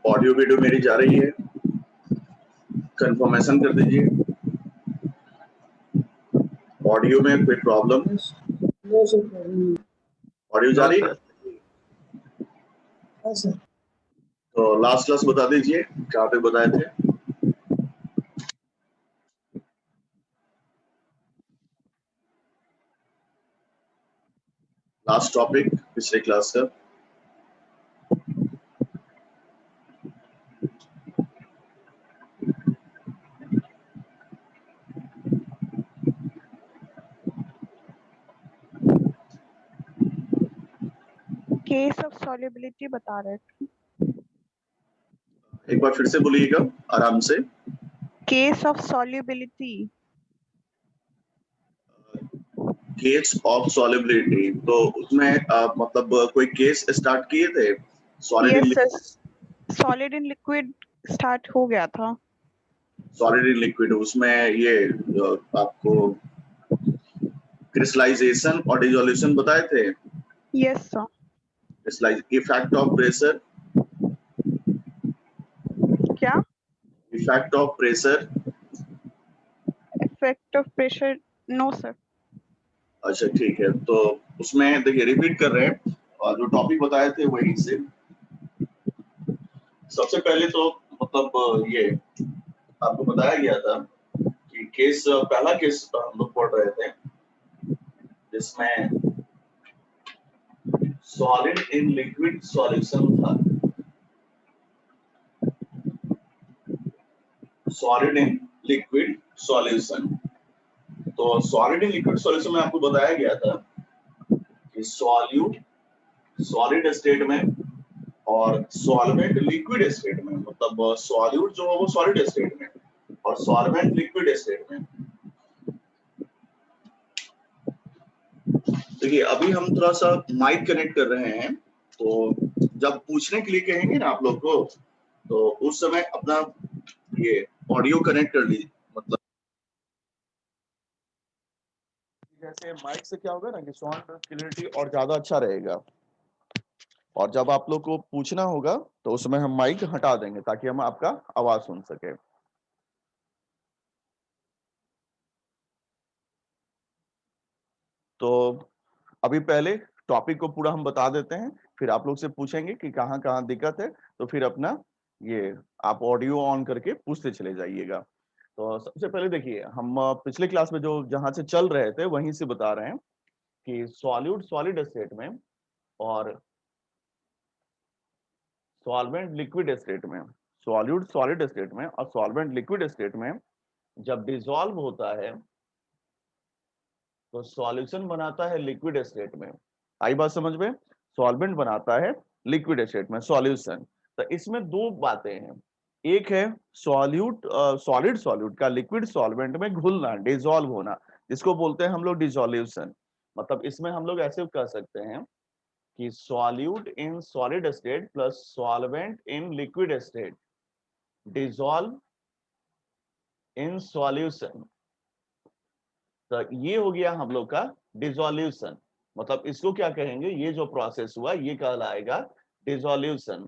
Audio video मेरी जा रही है? कंफर्मेशन कर दीजिए। ऑडियो में कोई problem? No sir, problem audio जा रही है? हाँ सर। तो लास्ट क्लास बता दीजिए, कहाँ पे बताए थे? लास्ट टॉपिक पिछले क्लास का। केस ऑफ सॉल्युबिलिटी बता रहे थे। एक बार फिर से बोलिएगा आराम से। Case of solubility. Case of solubility, तो उसमें मतलब कोई केस स्टार्ट किए थे? Solid yes sir, solid in liquid start हो गया था। सॉलिड इन लिक्विड, उसमें ये आपको क्रिस्टलाइजेशन और डिसोल्यूशन बताए थे। Yes sir. Crystallise effect of pressure, क्या? Effect of pressure. Effect of pressure, no sir. अच्छा ठीक है, तो उसमें देखिए रिपीट कर रहे हैं और जो टॉपिक बताए थे वहीं से। सबसे पहले तो मतलब ये आपको बताया गया था कि केस, पहला केस हम लोग पढ़ रहे थे जिसमें सॉलिड इन लिक्विड सॉल्यूशन था। सॉलिड इन लिक्विड सॉल्यूशन, तो सॉलिड इन लिक्विड सॉल्यूशन में आपको बताया गया था कि सॉल्यूट सॉलिड स्टेट में और सॉल्वेंट लिक्विड स्टेट में, मतलब सॉल्यूट जो है वो सॉलिड स्टेट में और सॉल्वेंट लिक्विड स्टेट में। देखिए अभी हम थोड़ा सा माइक कनेक्ट कर रहे हैं, तो जब पूछने के लिए कहेंगे ना आप लोग को, तो उस समय अपना ये ऑडियो कनेक्ट कर लीजिए। मतलब जैसे माइक से क्या होगा ना कि साउंड क्लियरिटी और ज्यादा अच्छा रहेगा, और जब आप लोग को पूछना होगा तो उसमें हम माइक हटा देंगे ताकि हम आपका आवाज सुन सके। तो अभी पहले टॉपिक को पूरा हम बता देते हैं, फिर आप लोग से पूछेंगे कि कहाँ कहाँ दिक्कत है, तो फिर अपना ये आप ऑडियो ऑन करके पूछते चले जाइएगा। तो सबसे पहले देखिए, हम पिछले क्लास में जो जहां से चल रहे थे वहीं से बता रहे हैं कि सॉल्यूट सॉलिड स्टेट में और सॉल्वेंट लिक्विड स्टेट में, सॉल्यूट सॉलिड स्टेट में और सॉल्वेंट लिक्विड स्टेट में जब डिसॉल्व होता है तो सॉल्यूशन बनाता है लिक्विड स्टेट में। आई बात समझ में? सॉल्वेंट बनाता है लिक्विड स्टेट में सॉल्यूशन। तो इसमें दो बातें हैं, एक है सॉल्यूट सॉलिड सॉल्यूट का लिक्विड सॉल्वेंट में घुलना, डिसॉल्व होना, जिसको बोलते हैं हम लोग डिसोल्यूशन। मतलब इसमें हम लोग ऐसे कह सकते हैं कि solute in solid state plus solvent in liquid state dissolve in solution. तो ये हो गया हम लोग का डिसोल्यूशन। मतलब इसको क्या कहेंगे, ये जो प्रोसेस हुआ ये कहलाएगा डिसोल्यूशन।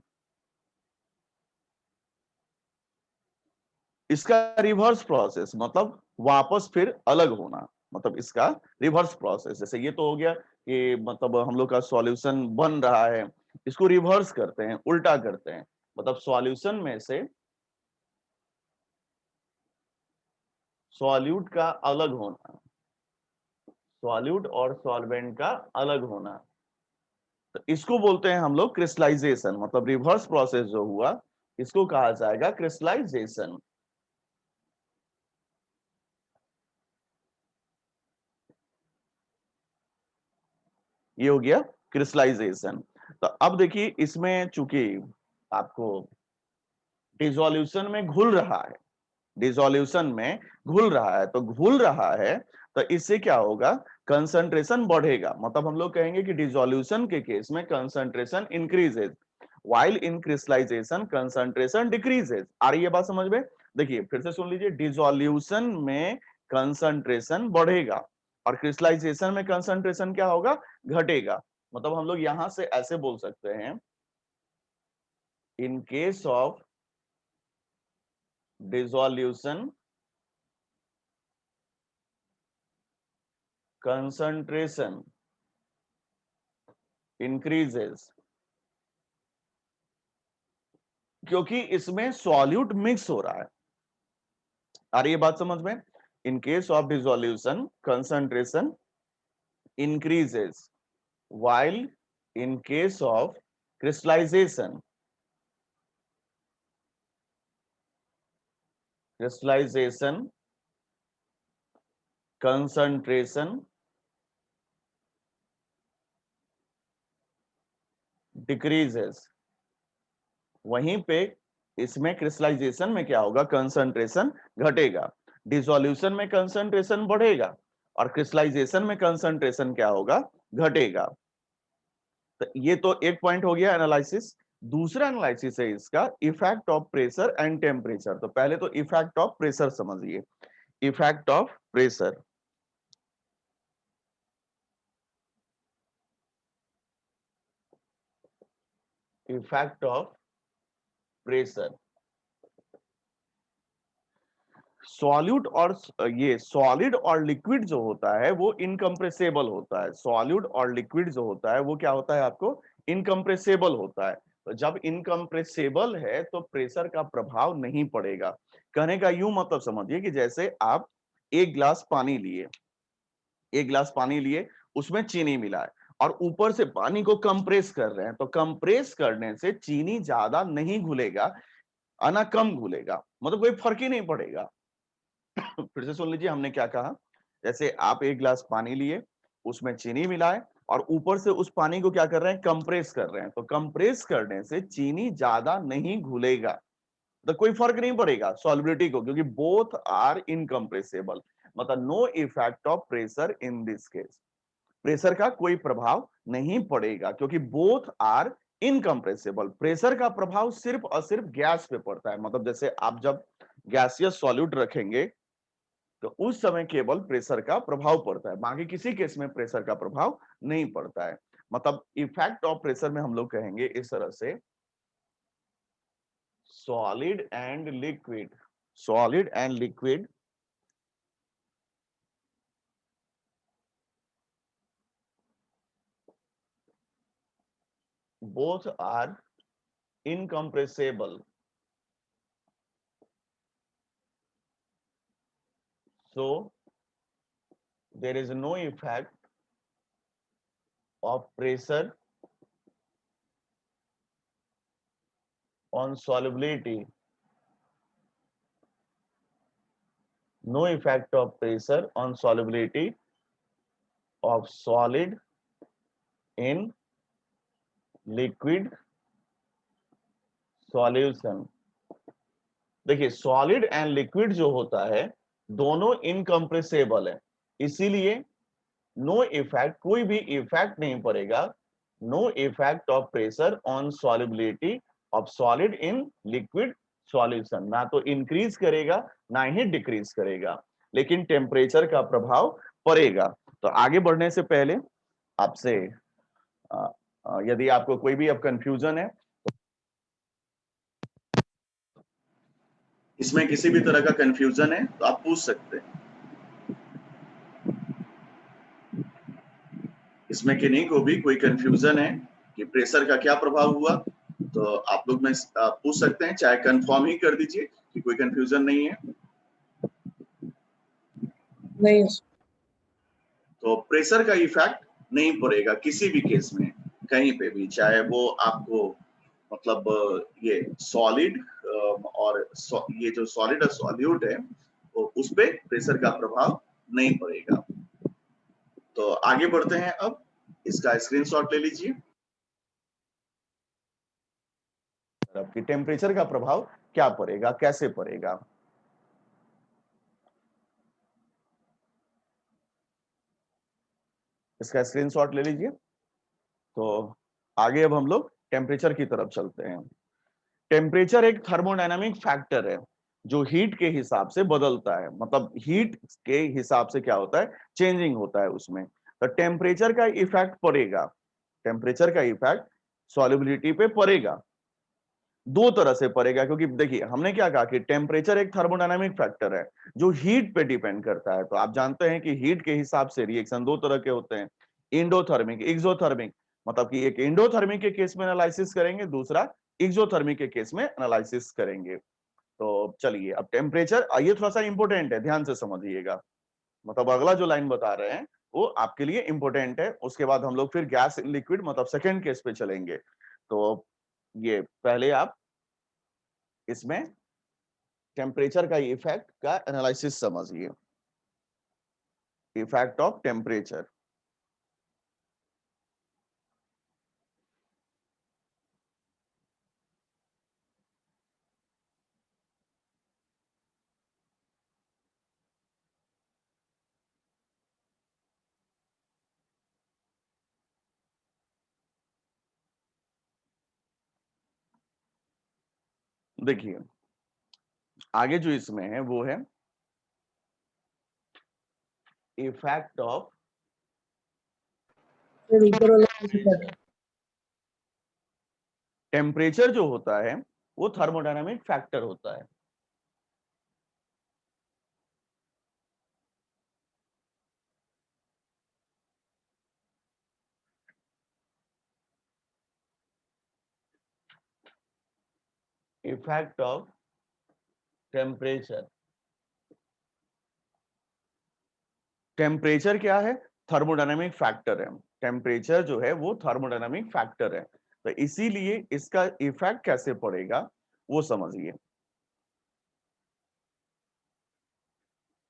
इसका रिवर्स प्रोसेस मतलब वापस फिर अलग होना, मतलब इसका रिवर्स प्रोसेस। जैसे ये तो हो गया कि मतलब हम लोग का सॉल्यूशन बन रहा है, इसको रिवर्स करते हैं, उल्टा करते हैं, मतलब सॉल्यूशन में से सॉल्यूट का अलग होना, सॉल्यूट और सॉल्वेंट का अलग होना, तो इसको बोलते हैं हम लोग क्रिस्टलाइजेशन। मतलब रिवर्स प्रोसेस जो हुआ इसको कहा जाएगा क्रिस्टलाइजेशन। ये हो गया क्रिस्टलाइजेशन। तो अब देखिए इसमें चूंकि आपको डिसोल्यूशन में घुल रहा है, डिसोल्यूशन में घुल रहा है, तो घुल रहा है तो इससे क्या होगा, कंसंट्रेशन बढ़ेगा। मतलब हम लोग कहेंगे कि डिसोल्यूशन के केस में concentration increases, while in crystallisation concentration decreases. आ रही है बात समझ में? देखिए फिर से सुन लीजिए, डिसोल्यूशन में कंसंट्रेशन बढ़ेगा और क्रिस्टलाइजेशन में कंसंट्रेशन क्या होगा, घटेगा। मतलब हम लोग यहां से ऐसे बोल सकते हैं in case of dissolution, concentration increases, क्योंकि इसमें सॉल्यूट मिक्स हो रहा है। आ रही है बात समझ में? In case of dissolution concentration increases, while in case of crystallization concentration decreases। वहीं पे इसमें क्रिस्टलाइजेशन में क्या होगा? कंसंट्रेशन घटेगा। डिसोल्यूशन में कंसंट्रेशन बढ़ेगा और क्रिस्टलाइजेशन में कंसंट्रेशन क्या होगा? घटेगा। तो ये तो एक पॉइंट हो गया एनालिसिस। दूसरा एनालिसिस है इसका effect of pressure and temperature. तो पहले तो इफेक्ट ऑफ प्रेशर समझिए। Effect of pressure, effect of pressure. Solute और ये सॉलिड और लिक्विड जो होता है वो इनकम्प्रेसेबल होता है। सॉलिड और लिक्विड जो होता है वो क्या होता है? आपको इनकम्प्रेसेबल होता है। तो जब इनकम्प्रेसेबल है तो प्रेशर का प्रभाव नहीं पड़ेगा। कहने का यूं मतलब समझिए कि जैसे आप एक गिलास पानी लिए, एक गिलास पानी लिए, उसमें चीनी मिलाए और ऊपर से पानी को कंप्रेस कर रहे हैं, तो कंप्रेस करने से चीनी ज्यादा नहीं घुलेगा, ना कम घुलेगा, मतलब कोई फर्क ही नहीं पड़ेगा। फिर से सुन लीजिए हमने क्या कहा। जैसे आप एक गिलास पानी लिए, उसमें चीनी मिलाए और ऊपर से उस पानी को क्या कर रहे हैं? कंप्रेस कर रहे हैं। तो कंप्रेस करने से चीनी ज्यादा नहीं घुलेगा, तो कोई फर्क नहीं पड़ेगा सॉल्युबिलिटी को, क्योंकि बोथ आर इनकम्प्रेसेबल। मतलब no effect of pressure in this case. Pressure का कोई प्रभाव नहीं पड़ेगा क्योंकि बोथ आर इनकम्प्रेसेबल। प्रेशर का प्रभाव सिर्फ और सिर्फ गैस पे पड़ता है। मतलब जैसे आप जब गैसियस सॉल्यूट रखेंगे तो उस समय केवल प्रेशर का प्रभाव पड़ता है, बाकी किसी केस में प्रेशर का प्रभाव नहीं पड़ता है। मतलब इफेक्ट ऑफ प्रेशर में हम लोग कहेंगे इस तरह से, solid and liquid, solid and liquid both are incompressible, so there is no effect of pressure on solubility, no effect of pressure on solubility of solid in liquid solution। देखिए solid and liquid जो होता है दोनों इनकम्प्रेसेबल है, इसीलिए no effect, कोई भी effect नहीं पड़ेगा, no effect of pressure on solubility of solid in liquid solution. ना तो इंक्रीज करेगा ना ही डिक्रीज करेगा, लेकिन टेम्परेचर का प्रभाव पड़ेगा। तो आगे बढ़ने से पहले आपसे यदि आपको कोई भी अब कंफ्यूजन है, इसमें किसी भी तरह का कंफ्यूजन है तो आप पूछ सकते हैं। इसमें किन्हीं को भी कोई कंफ्यूजन है कि प्रेशर का क्या प्रभाव हुआ, तो आप लोग में पूछ सकते हैं, चाहे कंफर्म ही कर दीजिए कि कोई कंफ्यूजन नहीं है। नहीं। तो प्रेशर का इफेक्ट नहीं पड़ेगा किसी भी केस में, कहीं पे भी, चाहे वो आपको मतलब ये सॉलिड और ये जो सॉलिड और सॉल्यूट है वो उस पे प्रेशर का प्रभाव नहीं पड़ेगा। तो आगे बढ़ते हैं, अब इसका स्क्रीनशॉट ले लीजिए। कि टेम्परेचर का प्रभाव क्या पड़ेगा, कैसे पड़ेगा। इसका स्क्रीनशॉट ले लीजिए। तो आगे अब हम लोग टेम्परेचर की तरफ चलते हैं। टेम्परेचर एक थर्मोडायनामिक फैक्टर है जो हीट के हिसाब से बदलता है, मतलब हीट के हिसाब से क्या होता है? चेंजिंग होता है उसमें। तो टेम्परेचर का इफेक्ट पड़ेगा, टेम्परेचर का इफेक्ट सॉल्युबिलिटी पे पड़ेगा। दो तरह से पड़ेगा, क्योंकि देखिए हमने क्या कहा कि टेम्परेचर एक थर्मोडायनामिक फैक्टर है जो हीट पे डिपेंड करता है। तो आप जानते हैं कि हीट के हिसाब से रिएक्शन दो तरह के होते हैं, इंडोथर्मिक, एक्सोथर्मिक। मतलब कि एक इंडोथर्मिक के केस में एनालिसिस करेंगे, दूसरा एक्सोथर्मिक के केस में एनालिसिस करेंगे। तो चलिए अब टेम्परेचर, ये थोड़ा सा इंपॉर्टेंट है, ध्यान से समझिएगा। मतलब अगला जो लाइन बता रहे हैं वो आपके लिए इंपॉर्टेंट है। उसके बाद हम लोग फिर गैस लिक्विड मतलब सेकेंड केस पे चलेंगे। तो ये पहले आप इसमें टेम्परेचर का इफेक्ट का एनालिसिस समझिए। Effect of temperature. देखिए आगे जो इसमें है वो है इफेक्ट ऑफ सर ऊपर वाला कैसे कट टेम्परेचर जो होता है वो थर्मोडायनामिक फैक्टर होता है। Effect of temperature. टेम्परेचर क्या है? थर्मोडायनामिक फैक्टर है। टेम्परेचर जो है वो थर्मोडायनामिक फैक्टर है। तो इसीलिए इसका इफेक्ट कैसे पड़ेगा वो समझिए।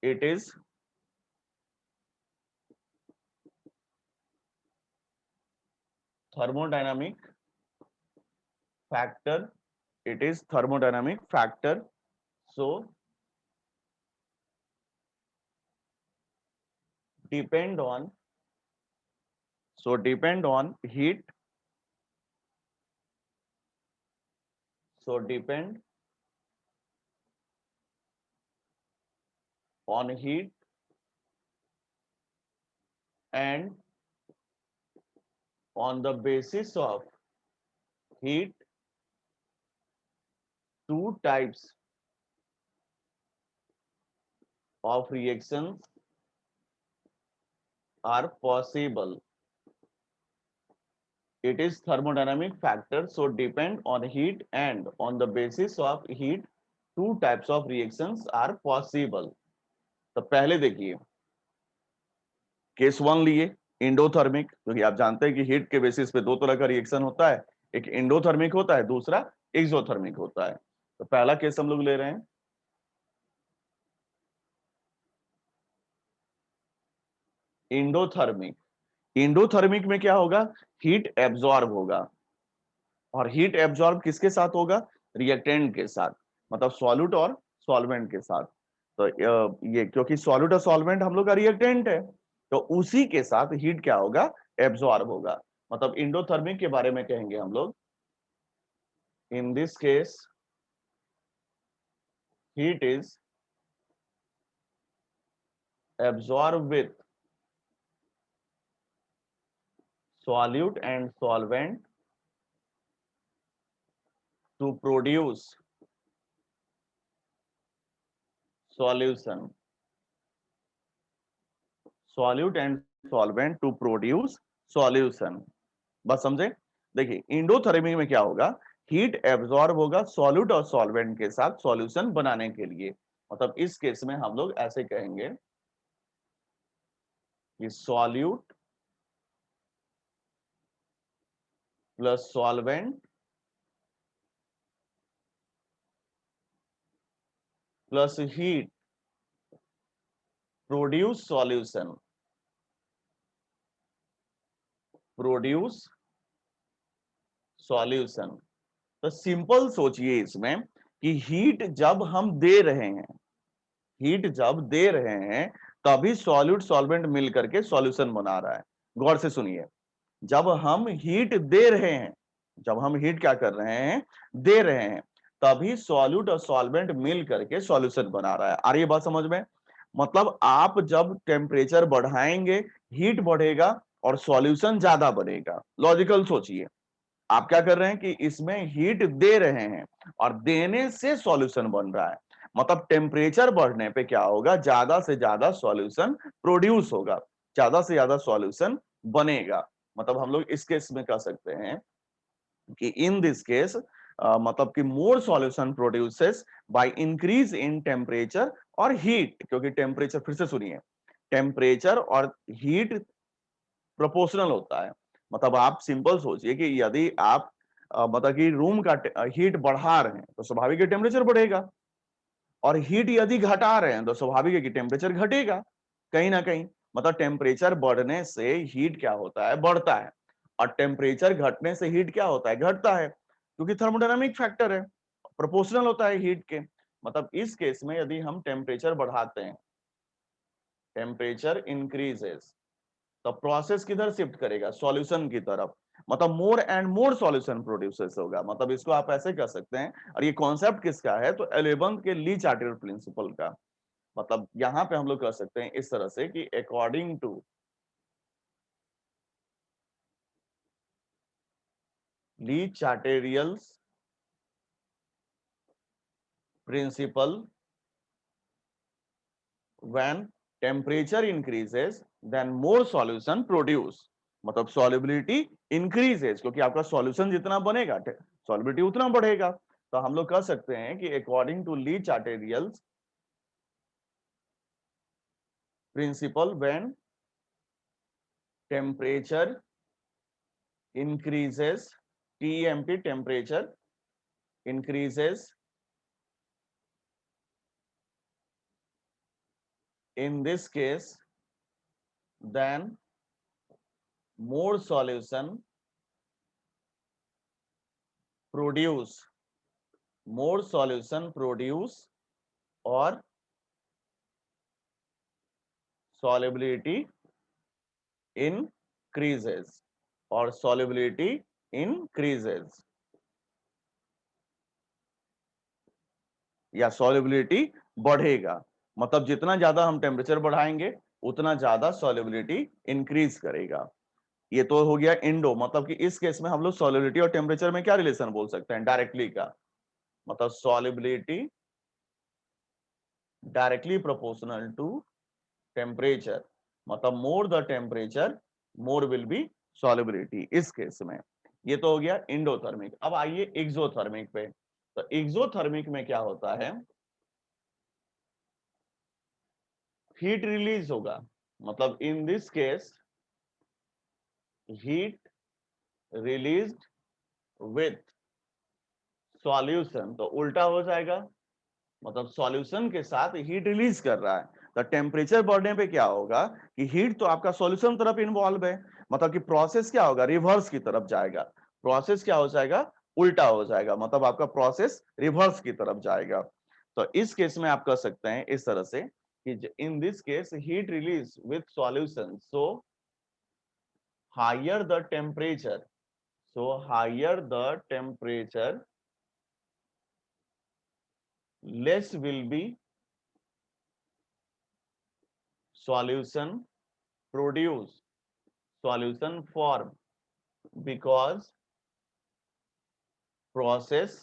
It is thermodynamic factor. It is thermodynamic factor. So depend on heat. So depend on heat and on the basis of heat, two types of reactions are possible. It is thermodynamic factor, so depend on heat and on the basis of heat, two types of reactions are possible. तो पहले देखिए case one लिए endothermic, क्योंकि आप जानते हैं कि heat के बेसिस पे दो तरह का रिएक्शन होता है, एक इंडोथर्मिक होता है, दूसरा एक्सोथर्मिक होता है। तो पहला केस हम लोग ले रहे हैं इंडोथर्मिक। इंडोथर्मिक में क्या होगा? हीट एब्जॉर्ब होगा, और हीट एब्जॉर्ब किसके साथ होगा? रिएक्टेंट के साथ, मतलब सॉल्यूट और सॉल्वेंट के साथ। तो ये क्योंकि सॉल्यूट और सॉल्वेंट हम लोग का रिएक्टेंट है, तो उसी के साथ हीट क्या होगा? एब्जॉर्ब होगा। मतलब इंडोथर्मिक के बारे में कहेंगे हम लोग, इन this case heat is absorbed with solute and solvent to produce solution. Solute and solvent to produce solution. बस समझे? देखिए इंडोथर्मिक में क्या होगा? हीट एब्जॉर्ब होगा सॉल्यूट और सॉल्वेंट के साथ सॉल्यूशन बनाने के लिए। मतलब इस केस में हम लोग ऐसे कहेंगे कि solute plus solvent plus heat produce solution. Produce solution. तो सिंपल सोचिए इसमें कि हीट जब हम दे रहे हैं, हीट जब दे रहे हैं तभी सॉल्यूट सॉल्वेंट मिल करके सॉल्यूशन बना रहा है। गौर से सुनिए, जब हम हीट दे रहे हैं, जब हम हीट क्या कर रहे हैं? दे रहे हैं, तभी सॉल्यूट और सॉल्वेंट मिल करके सॉल्यूशन बना रहा है। आ रही है बात समझ में? मतलब आप जब टेम्परेचर बढ़ाएंगे हीट बढ़ेगा और सॉल्यूशन ज्यादा बनेगा। लॉजिकल सोचिए, आप क्या कर रहे हैं कि इसमें हीट दे रहे हैं और देने से सॉल्यूशन बन रहा है। मतलब टेम्परेचर बढ़ने पे क्या होगा, ज्यादा से ज्यादा सॉल्यूशन प्रोड्यूस होगा, ज्यादा से ज्यादा सॉल्यूशन बनेगा। मतलब हम लोग इस केस में कह सकते हैं कि इन दिस केस मतलब कि more solution produces by increase in temperature और हीट, क्योंकि टेम्परेचर, फिर से सुनिए, टेम्परेचर और हीट प्रोपोर्शनल होता है। मतलब आप सिंपल सोचिए कि यदि आप मतलब कि रूम का हीट बढ़ा रहे हैं तो स्वाभाविक है टेम्परेचर बढ़ेगा, और हीट यदि घटा रहे हैं तो स्वाभाविक है कि टेम्परेचर घटेगा कहीं ना कहीं। मतलब टेम्परेचर बढ़ने से हीट क्या होता है, बढ़ता है, और टेम्परेचर घटने से हीट क्या होता है, घटता है, क्योंकि थर्मोडायनामिक फैक्टर है, प्रोपोर्शनल होता है हीट के। मतलब इस केस में यदि हम टेम्परेचर बढ़ाते हैं, टेम्परेचर इंक्रीजेस, तो प्रोसेस किधर शिफ्ट करेगा, सॉल्यूशन की तरफ। मतलब more and more solution produces होगा। मतलब इसको आप ऐसे कह सकते हैं, और ये कॉन्सेप्ट किसका है, तो 11th के ली चार्टियर प्रिंसिपल का। मतलब यहां पे हम लोग कह सकते हैं इस तरह से कि according to Le Chatelier's principle, when temperature increases then more solution produce. मतलब सॉल्युबिलिटी इंक्रीजेस, क्योंकि आपका सॉल्यूशन जितना बनेगा सॉल्युबिलिटी उतना बढ़ेगा। तो हम लोग कह सकते हैं कि according to Le Chatelier's principle, when temperature increases, TEMP, temperature increases, in this case then more solution produce, more solution produce, or solubility increases, or solubility increases, या solubility बढ़ेगा। मतलब जितना ज्यादा हम टेम्परेचर बढ़ाएंगे उतना ज्यादा solubility इंक्रीज करेगा। ये तो हो गया इंडो। मतलब कि इस केस में हम लोग सॉल्युबिलिटी और टेम्परेचर में क्या रिलेशन बोल सकते हैं, डायरेक्टली का। मतलब solubility directly proportional to temperature. मतलब more the temperature more will be solubility इस केस में। ये तो हो गया इंडोथर्मिक। अब आइए एक्सोथर्मिक पे। तो एक्सोथर्मिक में क्या होता है, हीट रिलीज होगा। मतलब इन this case heat released with solution, तो उल्टा हो जाएगा। मतलब सॉल्यूशन के साथ हीट रिलीज कर रहा है, तो टेम्परेचर बढ़ने पे क्या होगा कि हीट तो आपका सॉल्यूशन तरफ इन्वॉल्व है। मतलब कि प्रोसेस क्या होगा, रिवर्स की तरफ जाएगा। प्रोसेस क्या हो जाएगा, उल्टा हो जाएगा। मतलब आपका प्रोसेस रिवर्स की तरफ जाएगा। तो इस केस में आप कह सकते हैं इस तरह से कि in this case heat release with solution, so higher the temperature, so higher the temperature, less will be solution produce, solution form, because process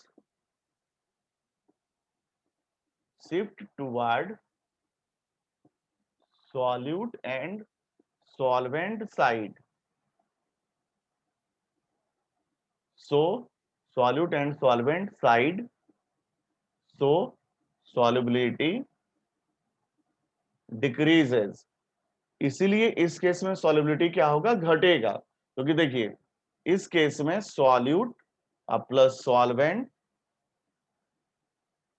shift toward solute and solvent side. So solute and solvent side, so solubility decreases। इसीलिए इस case में solubility क्या होगा, घटेगा। क्योंकि देखिए इस case में solute plus solvent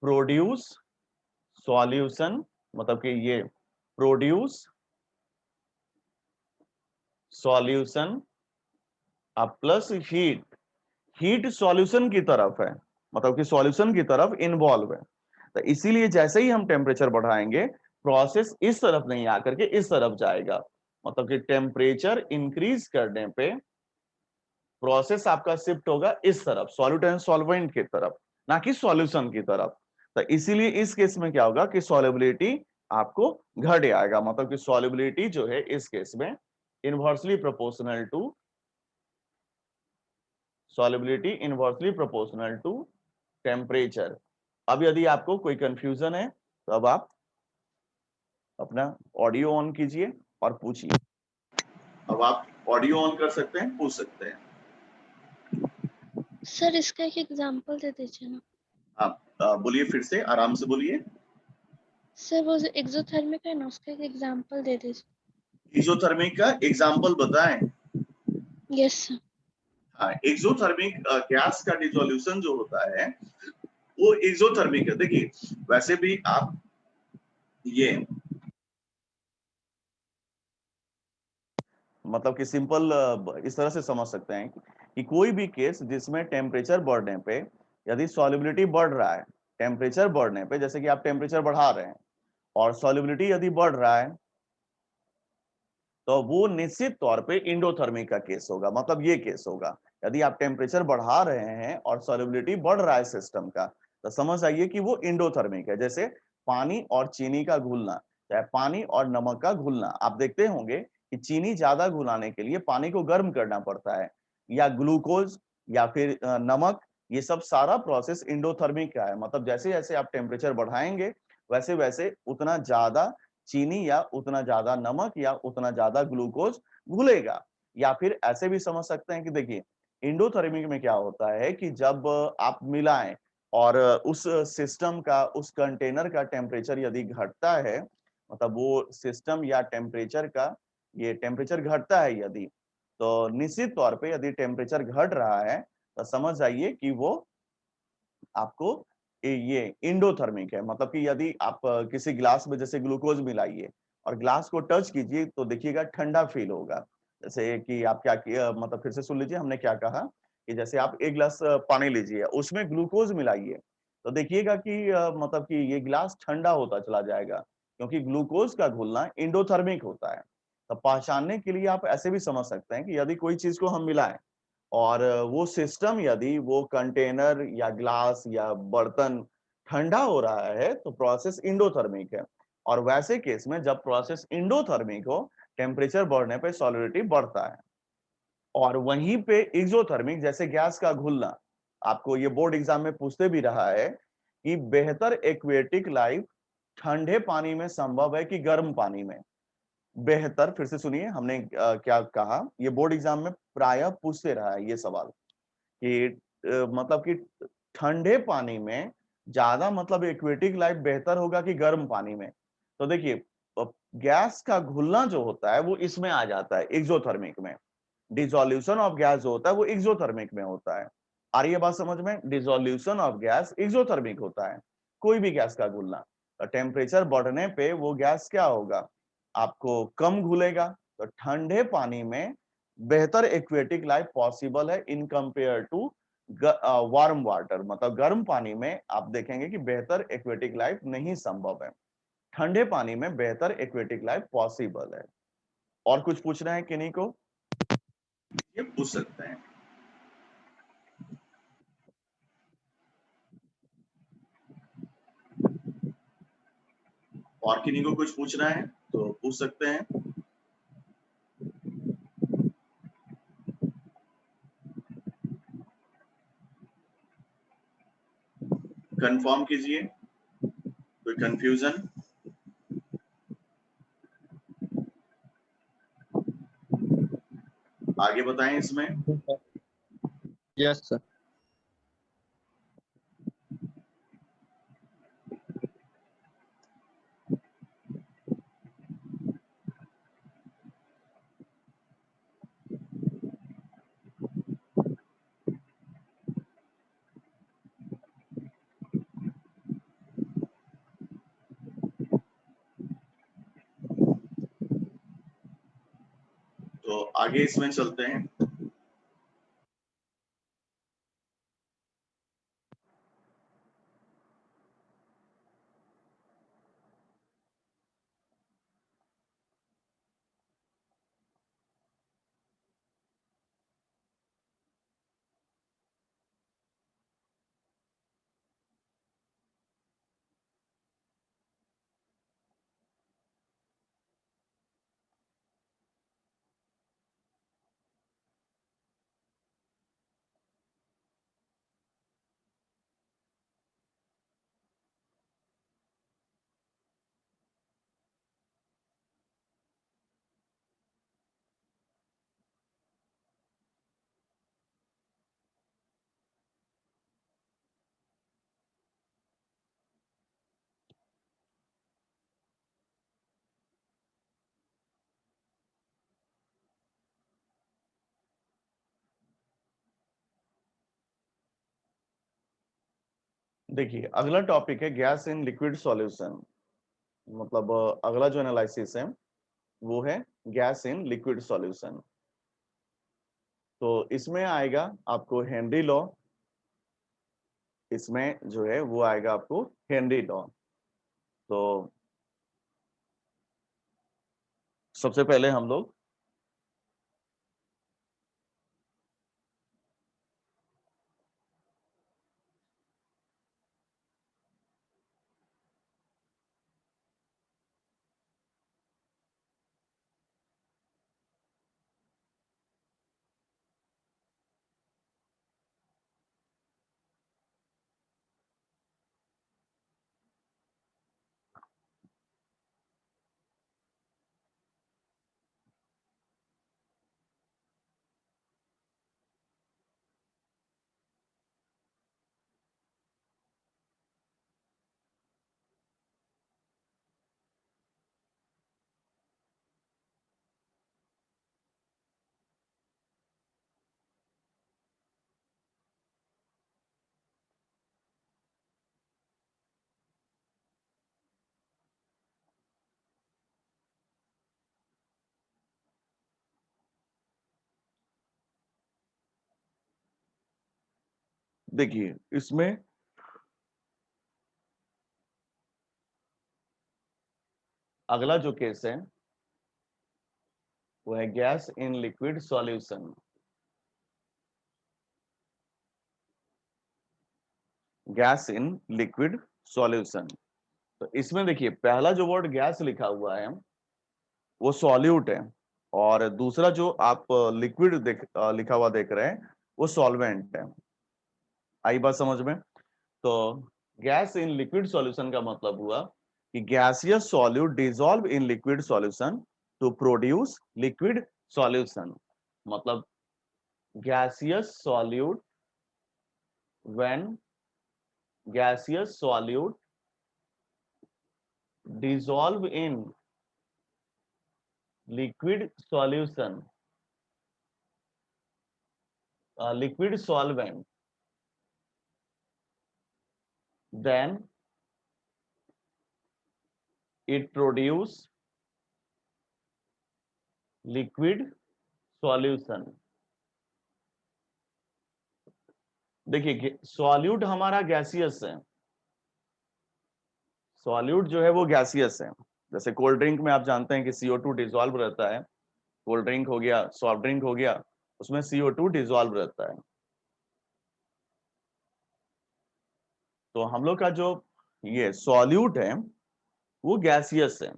produce solution, मतलब कि ये produce solution plus heat, heat solution की तरफ है, मतलब कि सॉल्यूशन की तरफ इन्वॉल्व है। तो इसीलिए जैसे ही हम टेम्परेचर बढ़ाएंगे प्रोसेस इस तरफ नहीं आकर के इस तरफ जाएगा। मतलब कि टेम्परेचर इंक्रीज करने पे प्रोसेस आपका शिफ्ट होगा इस तरफ, सॉल्यूट एंड सॉल्वेंट की तरफ, ना कि सॉल्यूशन की तरफ। तो इसीलिए इस केस में क्या होगा कि सॉल्युबिलिटी आपको घट आएगा। मतलब कि सॉल्युबिलिटी जो है इस केस में inversely proportional to solubility inversely proportional to temperature. अब यदि आपको कोई कंफ्यूजन है तो अब आप अपना ऑडियो ऑन कीजिए और पूछिए। अब आप ऑडियो ऑन कर सकते हैं, पूछ सकते हैं। सर इसका एक एग्जांपल दे दीजिए ना। आप बोलिए, फिर से आराम से बोलिए। सर वो एक्सोथर्मिक है ना, उसका एक एग्जांपल दे दीजिए। एक्सोथर्मिक का एग्जांपल बताएं। Yes sir. हाँ, एक्सोथर्मिक गैस का डिसोल्यूशन जो होता है वो एक्सोथर्मिक है। देखिए, वैसे भी आप ये मतलब कि सिंपल इस तरह से समझ सकते हैं कि कोई भी केस जिसमें टेम्परेचर बढ़ने पे यदि सॉल्युबिलिटी बढ़ रहा है, टेम्परेचर बढ़ने पे, जैसे कि आप टेम्परेचर बढ़ा रहे हैं और सॉल्युबिलिटी यदि बढ़ रहा है तो वो निश्चित तौर पे इंडोथर्मिक का केस होगा। मतलब ये केस होगा, यदि आप टेम्परेचर बढ़ा रहे हैं और सॉल्युबिलिटी बढ़ रहा है सिस्टम का, तो समझ आइए कि वो इंडोथर्मिक है। जैसे पानी और चीनी का घुलना, चाहे पानी और नमक का घुलना, आप देखते होंगे कि चीनी ज्यादा घुलाने के लिए पानी को गर्म करना पड़ता है, या ग्लूकोज या फिर नमक, ये सब सारा प्रोसेस इंडोथर्मिक का है। मतलब जैसे जैसे आप टेम्परेचर बढ़ाएंगे वैसे वैसे उतना ज्यादा चीनी या उतना ज्यादा नमक या उतना ज्यादा ग्लूकोज घुलेगा। या फिर ऐसे भी समझ सकते हैं कि देखिए, इंडोथर्मिक में क्या होता है कि जब आप मिलाएं और उस सिस्टम का, उस कंटेनर का टेम्परेचर यदि घटता है, मतलब वो सिस्टम या टेम्परेचर का, ये टेम्परेचर घटता है यदि, तो निश्चित तौर पे यदि टेम्परेचर घट रहा है तो समझ जाइए कि वो आपको ये इंडोथर्मिक है। मतलब कि यदि आप किसी ग्लास में जैसे ग्लूकोज मिलाइए और ग्लास को टच कीजिए तो देखिएगा ठंडा फील होगा। जैसे कि आप क्या किया, मतलब फिर से सुन लीजिए हमने क्या कहा, कि जैसे आप एक गिलास पानी लीजिए, उसमें ग्लूकोज मिलाइए, तो देखिएगा कि मतलब कि ये गिलास ठंडा होता चला जाएगा, क्योंकि ग्लूकोज का घुलना इंडोथर्मिक होता है। तो पहचानने के लिए आप ऐसे भी समझ सकते हैं कि यदि कोई चीज को हम मिलाएं और वो सिस्टम, यदि वो कंटेनर या ग्लास या बर्तन ठंडा हो रहा है तो प्रोसेस इंडोथर्मिक है। और वैसे केस में जब प्रोसेस इंडोथर्मिक हो, टेम्परेचर बढ़ने पे सॉलिडिटी बढ़ता है। और वहीं पे एक्सोथर्मिक, जैसे गैस का घुलना, आपको ये बोर्ड एग्जाम में पूछते भी रहा है कि बेहतर एक्वेटिक लाइफ ठंडे पानी में संभव है कि गर्म पानी में। बेहतर, फिर से सुनिए हमने क्या कहा, ये बोर्ड एग्जाम में प्रायः पूछते रहा है ये सवाल कि मतलब कि ठंडे पानी में ज्यादा, मतलब एक्वेटिक लाइफ बेहतर होगा कि गर्म पानी में। तो देखिए, गैस का घुलना जो होता है वो इसमें आ जाता है एक्सोथर्मिक में। डिसोल्यूशन ऑफ गैस जो होता है वो एक्सोथर्मिक में होता है। आ रही है बात समझ में? डिसोल्यूशन ऑफ गैस एक्सोथर्मिक होता है, कोई भी गैस का घुलना। तो टेम्परेचर बढ़ने पे वो गैस क्या होगा, आपको कम घुलेगा। तो ठंडे पानी में बेहतर एक्वेटिक लाइफ पॉसिबल है in compare to warm water. मतलब गर्म पानी में आप देखेंगे कि बेहतर एक्वेटिक लाइफ नहीं संभव है, ठंडे पानी में बेहतर एक्वेटिक लाइफ पॉसिबल है। और कुछ पूछना है किन्हीं को? ये पूछ सकते हैं। और किन्हीं को कुछ पूछना है तो पूछ सकते हैं। कंफर्म कीजिए, कोई कंफ्यूजन? आगे बताएं इसमें। Yes sir. तो आगे इसमें चलते हैं। देखिए अगला टॉपिक है गैस इन लिक्विड सॉल्यूशन, मतलब अगला जो एनालिसिस है वो है गैस इन लिक्विड सॉल्यूशन। तो इसमें आएगा आपको हेनरी लॉ, इसमें जो है वो आएगा आपको हेनरी लॉ। तो सबसे पहले हम लोग देखिए इसमें अगला जो केस है वो है gas in liquid solution. Gas in liquid solution, तो इसमें देखिए पहला जो वर्ड गैस लिखा हुआ है वो सॉल्यूट है, और दूसरा जो आप लिक्विड लिखा हुआ देख रहे हैं वो सॉल्वेंट है। आई बात समझ में? तो गैस इन लिक्विड सॉल्यूशन का मतलब हुआ कि gaseous solute dissolve in liquid solution to produce liquid solution. मतलब gaseous solute, when gaseous solute dissolve in liquid solution, liquid solvent, then it produce liquid solution। देखिए सॉल्यूट हमारा gaseous है, solute जो है वो गैसियस है। जैसे कोल्ड ड्रिंक में आप जानते हैं कि CO2 डिसॉल्व रहता है, कोल्ड ड्रिंक हो गया, सॉफ्ट ड्रिंक हो गया, उसमें CO2 डिसॉल्व रहता है। तो हम लोग का जो ये सॉल्यूट है वो गैसियस है,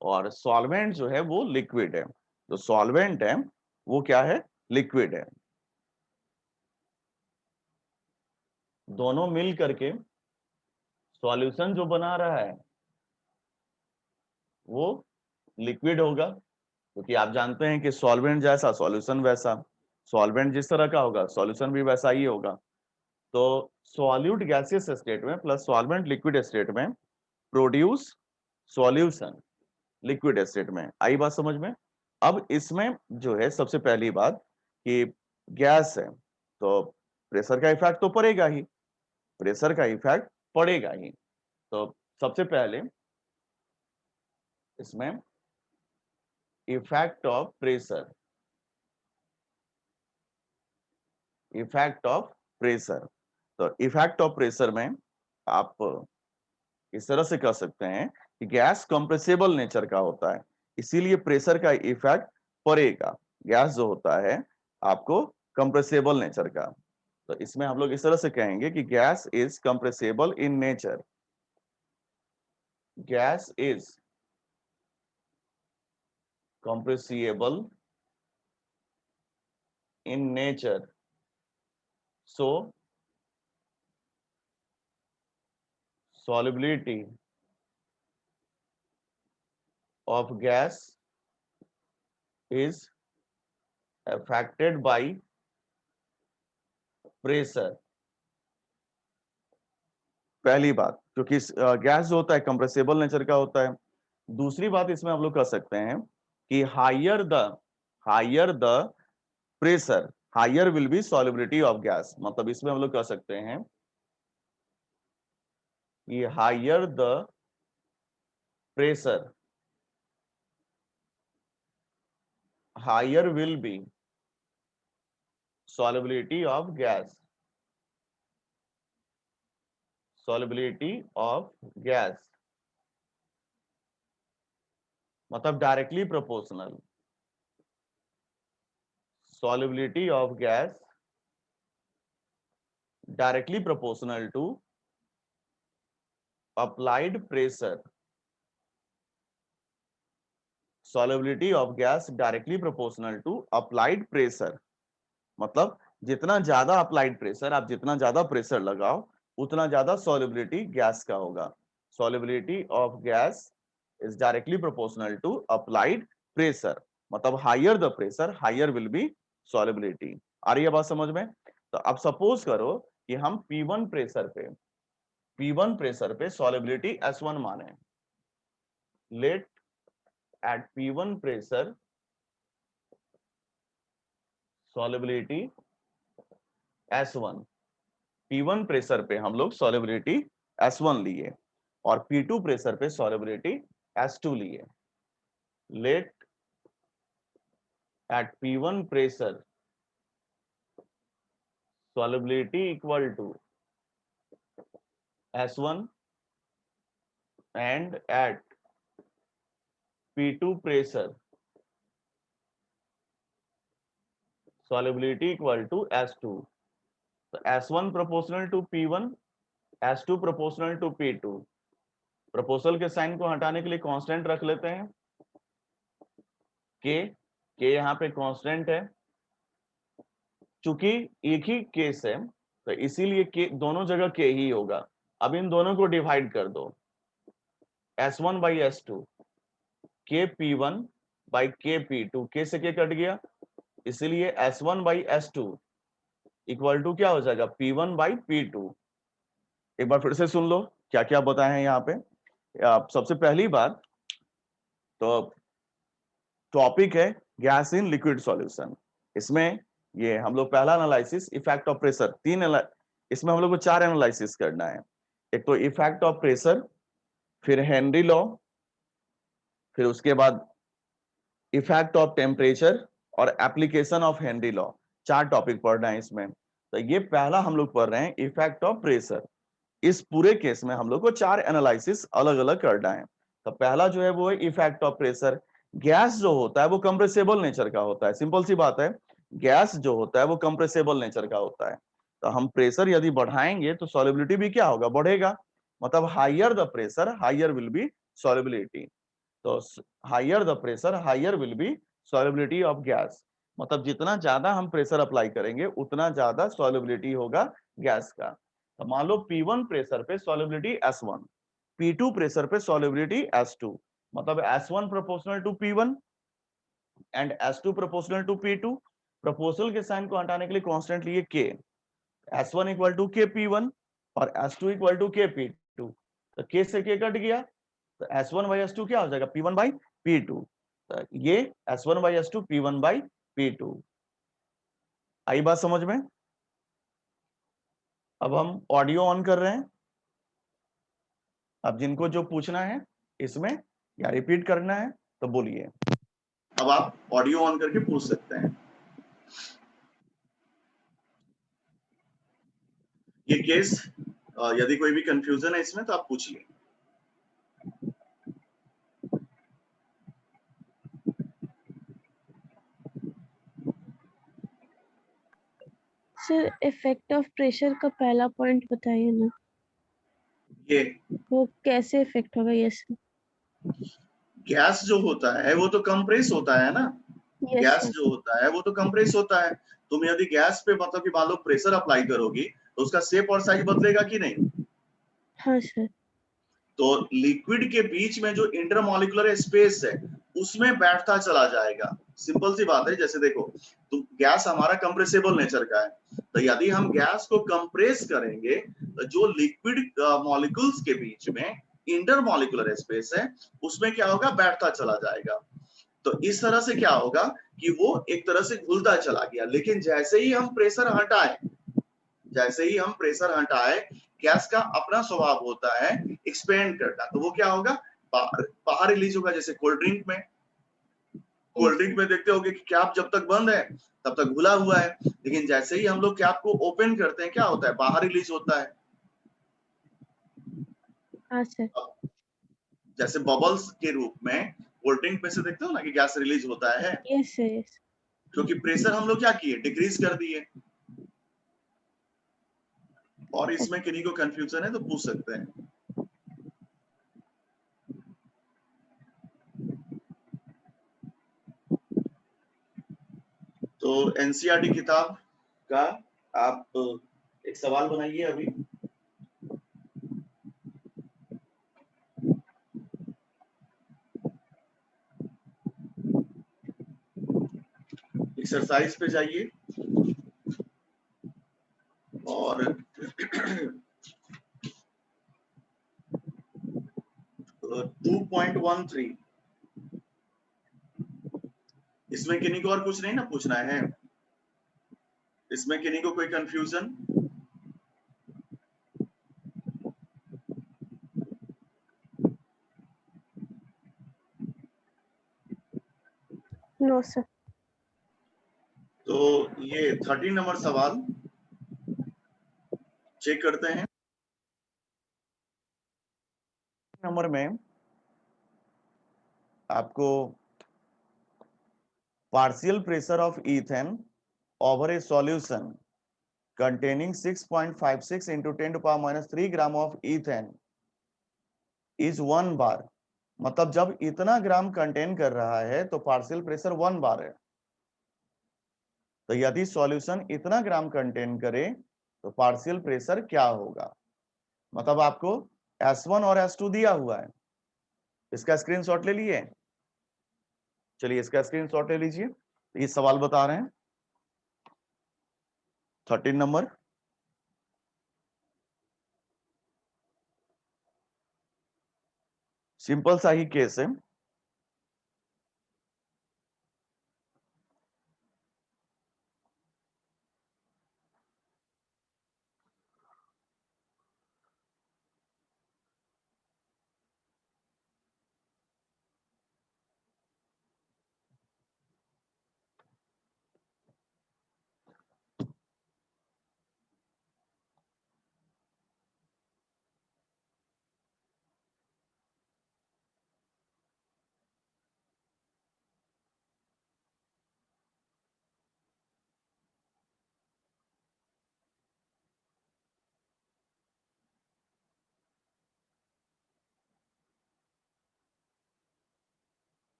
और सॉल्वेंट जो है वो लिक्विड है। जो सॉल्वेंट है वो क्या है? लिक्विड है। दोनों मिल करके सॉल्यूशन जो बना रहा है वो लिक्विड होगा, क्योंकि आप जानते हैं कि सॉल्वेंट जैसा सॉल्यूशन वैसा, सॉल्वेंट जिस तरह का होगा सॉल्यूशन भी वैसा ही होगा। तो सॉल्यूट गैसियस स्टेट में प्लस सॉल्वेंट लिक्विड स्टेट में प्रोड्यूस सॉल्यूशन लिक्विड स्टेट में। आई बात समझ में? अब इसमें जो है सबसे पहली बात कि गैस है तो प्रेशर का इफेक्ट तो पड़ेगा ही, प्रेशर का इफेक्ट पड़ेगा ही। तो सबसे पहले इसमें effect of pressure, effect of pressure. तो इफेक्ट ऑफ प्रेशर में आप इस तरह से कह सकते हैं कि गैस कंप्रेसिबल नेचर का होता है, इसीलिए प्रेशर का इफेक्ट पड़ेगा। गैस जो होता है आपको कंप्रेसिबल नेचर का, तो इसमें हम लोग इस तरह से कहेंगे कि gas is compressible in nature, gas is compressible in nature, so solubility of gas is affected by pressure। पहली बात, क्योंकि गैस जो होता है कंप्रेसिबल नेचर का होता है। दूसरी बात इसमें हम लोग कह सकते हैं कि higher the pressure higher will be solubility of gas. मतलब इसमें हम लोग कह सकते हैं ये higher the pressure higher will be solubility of gas solubility of gas मतलब directly proportional solubility of gas directly proportional to applied pressure solubility of gas directly proportional to applied pressure मतलब जितना ज्यादा अप्लाइड प्रेशर आप जितना ज्यादा pressure लगाओ उतना ज्यादा solubility गैस का होगा solubility of gas is directly proportional to applied pressure मतलब higher the pressure higher will be solubility आ रही है बात समझ में तो अब सपोज करो कि हम P1 प्रेशर पे solubility S1 माने let at P1 pressure solubility S1 P1 pressure पे हम लोग solubility S1 लिए और P2 प्रेशर पे solubility S2 लिए let at P1 pressure solubility equal to S1 and at P2 pressure solubility equal to S2 so S1 proportional to P1 S2 proportional to P2 proportional के sign को हटाने के लिए constant रख लेते हैं के यहाँ पे कांस्टेंट है चूंकि एक ही केस है तो इसीलिए के दोनों जगह के ही होगा अब इन दोनों को डिवाइड कर दो S1 by S2 के P1 by के P2 के से के कट गया इसीलिए S1 by S2 equal to क्या हो जाएगा P1 by P2 एक बार फिर से सुन लो क्या क्या बताए हैं यहाँ पे सबसे पहली बात तो टॉपिक है गैस इन लिक्विड सॉल्यूशन इसमें ये हम लोग पहला एनालिसिस इफेक्ट ऑफ प्रेशर इसमें हम लोग को 4 एनालिसिस करना है एक तो इफेक्ट ऑफ प्रेशर फिर हेनरी लॉ फिर उसके बाद इफेक्ट ऑफ टेम्परेचर और application of Henry law 4 topic पढ़ना है इसमें तो ये पहला हम लोग पढ़ रहे हैं इफेक्ट ऑफ प्रेशर इस पूरे केस में हम लोग को 4 एनालिसिस अलग अलग करना है तो पहला जो है वो है इफेक्ट ऑफ प्रेशर गैस जो होता है वो कंप्रेसिबल नेचर का होता है सिंपल सी बात है गैस जो होता है वो कंप्रेसिबल नेचर का होता है तो हम प्रेशर यदि बढ़ाएंगे तो सॉल्युबिलिटी भी क्या होगा बढ़ेगा मतलब higher the pressure higher will be solubility तो higher the pressure higher will be solubility of gas मतलब जितना ज्यादा हम प्रेशर अप्लाई करेंगे उतना ज्यादा सॉल्युबिलिटी होगा गैस का तो मान लो P1 प्रेशर पे सॉल्युबिलिटी S1 P2 प्रेशर पे सॉल्युबिलिटी S2 मतलब S1 proportional to P1 and S2 proportional to P2 proportional के साइन को हटाने के लिए कांस्टेंट लिए K S1 equal to K P1 और S2 equal to K P2 तो K से K कट गया तो S1 by S2 क्या हो जाएगा P1 by P2 तो ये S1 by S2 P1 by P2 आई बात समझ में अब हम ऑडियो ऑन कर रहे हैं अब जिनको जो पूछना है इसमें या रिपीट करना है तो बोलिए अब आप ऑडियो ऑन करके पूछ सकते हैं ये केस यदि कोई भी कंफ्यूजन है इसमें तो आप पूछिए सर इफेक्ट ऑफ प्रेशर का पहला पॉइंट बताइए ना ये वो कैसे इफेक्ट होगा ये सर गैस जो होता है वो तो कंप्रेस होता है ना गैस जो होता है वो तो कंप्रेस होता है तुम यदि गैस पे मतलब कि मान लो प्रेशर अप्लाई करोगी तो उसका शेप और साइज बदलेगा कि नहीं हाँ सर तो लिक्विड के बीच में जो इंटरमॉलिक्यूलर स्पेस है उसमें बैठता चला जाएगा सिंपल सी बात है जैसे देखो तो गैस हमारा कंप्रेसिबल नेचर का है तो यदि हम गैस को कंप्रेस करेंगे तो जो लिक्विड मॉलिक्यूल्स के बीच में इंटरमॉलिक्यूलर स्पेस है उसमें क्या होगा बैठता चला जाएगा तो इस तरह से क्या होगा कि वो एक तरह से घुलता चला गया लेकिन जैसे ही हम प्रेशर हटाए गैस का अपना स्वभाव होता है एक्सपेंड करना, तो वो क्या होगा, बाहर रिलीज होगा। जैसे कोल्ड ड्रिंक में, कोल्ड ड्रिंक में देखते होगे कि कैप जब तक बंद है तब तक घुला हुआ है, लेकिन जैसे ही हम लोग कैप को ओपन करते हैं क्या होता है, बाहर रिलीज होता है। हाँ सर। जैसे बबल्स के रूप में कोल्ड ड्रिंक में से देखते हो ना कि गैस रिलीज होता है, यस सर यस। क्योंकि प्रेशर हम लोग क्या किए, डिक्रीज कर दिए। और इसमें किन्हीं को कंफ्यूजन है तो पूछ सकते हैं। तो एनसीईआरटी किताब का आप एक सवाल बनाइए अभी। एक्सरसाइज पे जाइए और 2.13, इसमें किन्हीं को और कुछ नहीं ना पूछना है, इसमें किन्हीं को कोई कंफ्यूजन? No sir. तो ये 13 नंबर सवाल चेक करते हैं। नंबर में आपको partial pressure of ethane over A solution containing 6.56 into 10 to power minus 3 gram of ethane is 1 बार। मतलब जब इतना ग्राम कंटेन कर रहा है तो पार्शियल प्रेशर 1 बार है। तो यदि सॉल्यूशन इतना ग्राम कंटेन करे तो पार्शियल प्रेशर क्या होगा। मतलब आपको S1 और S2 दिया हुआ है, इसका स्क्रीनशॉट ले लिए। चलिए इसका स्क्रीनशॉट ले लीजिए। ये सवाल बता रहे हैं 13 नंबर। सिंपल सा ही केस है।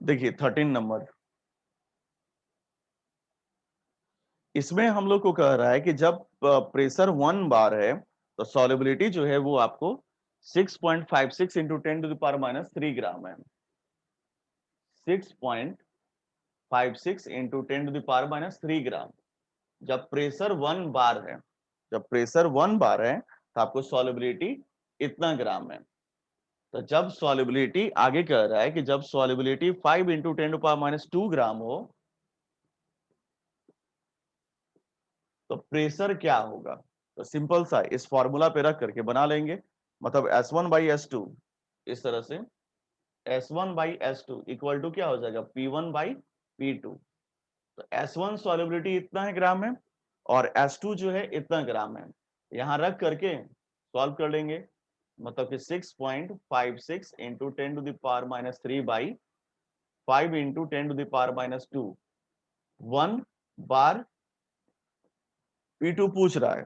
देखिए 13 नंबर, इसमें हम लोग को कह रहा है कि जब प्रेशर 1 बार है तो सॉल्युबिलिटी जो है वो आपको 6.56 into 10 to the power minus 3 gram है। 6.56 into 10 to the power minus 3 gram. जब प्रेशर 1 बार है, जब प्रेशर 1 बार है तो आपको सॉल्युबिलिटी इतना ग्राम है। तो जब सॉल्युबिलिटी आगे कह रहा है कि जब solubility 5 into 10 to power minus 2 gram हो तो प्रेशर क्या होगा। तो सिंपल सा इस फॉर्मूला पे रख करके बना लेंगे। मतलब S1 बाई S2 इस तरह से, S1 by S2 equal to क्या हो जाएगा, P1 बाई P2। तो S1 सॉल्युबिलिटी इतना है ग्राम में और S2 जो है इतना ग्राम है। यहां रख करके सॉल्व कर लेंगे। मतलब कि 6.56 into 10 to the power minus 3 by 5 into 10 to the power minus 2, 1 बार P2 पूछ रहा है,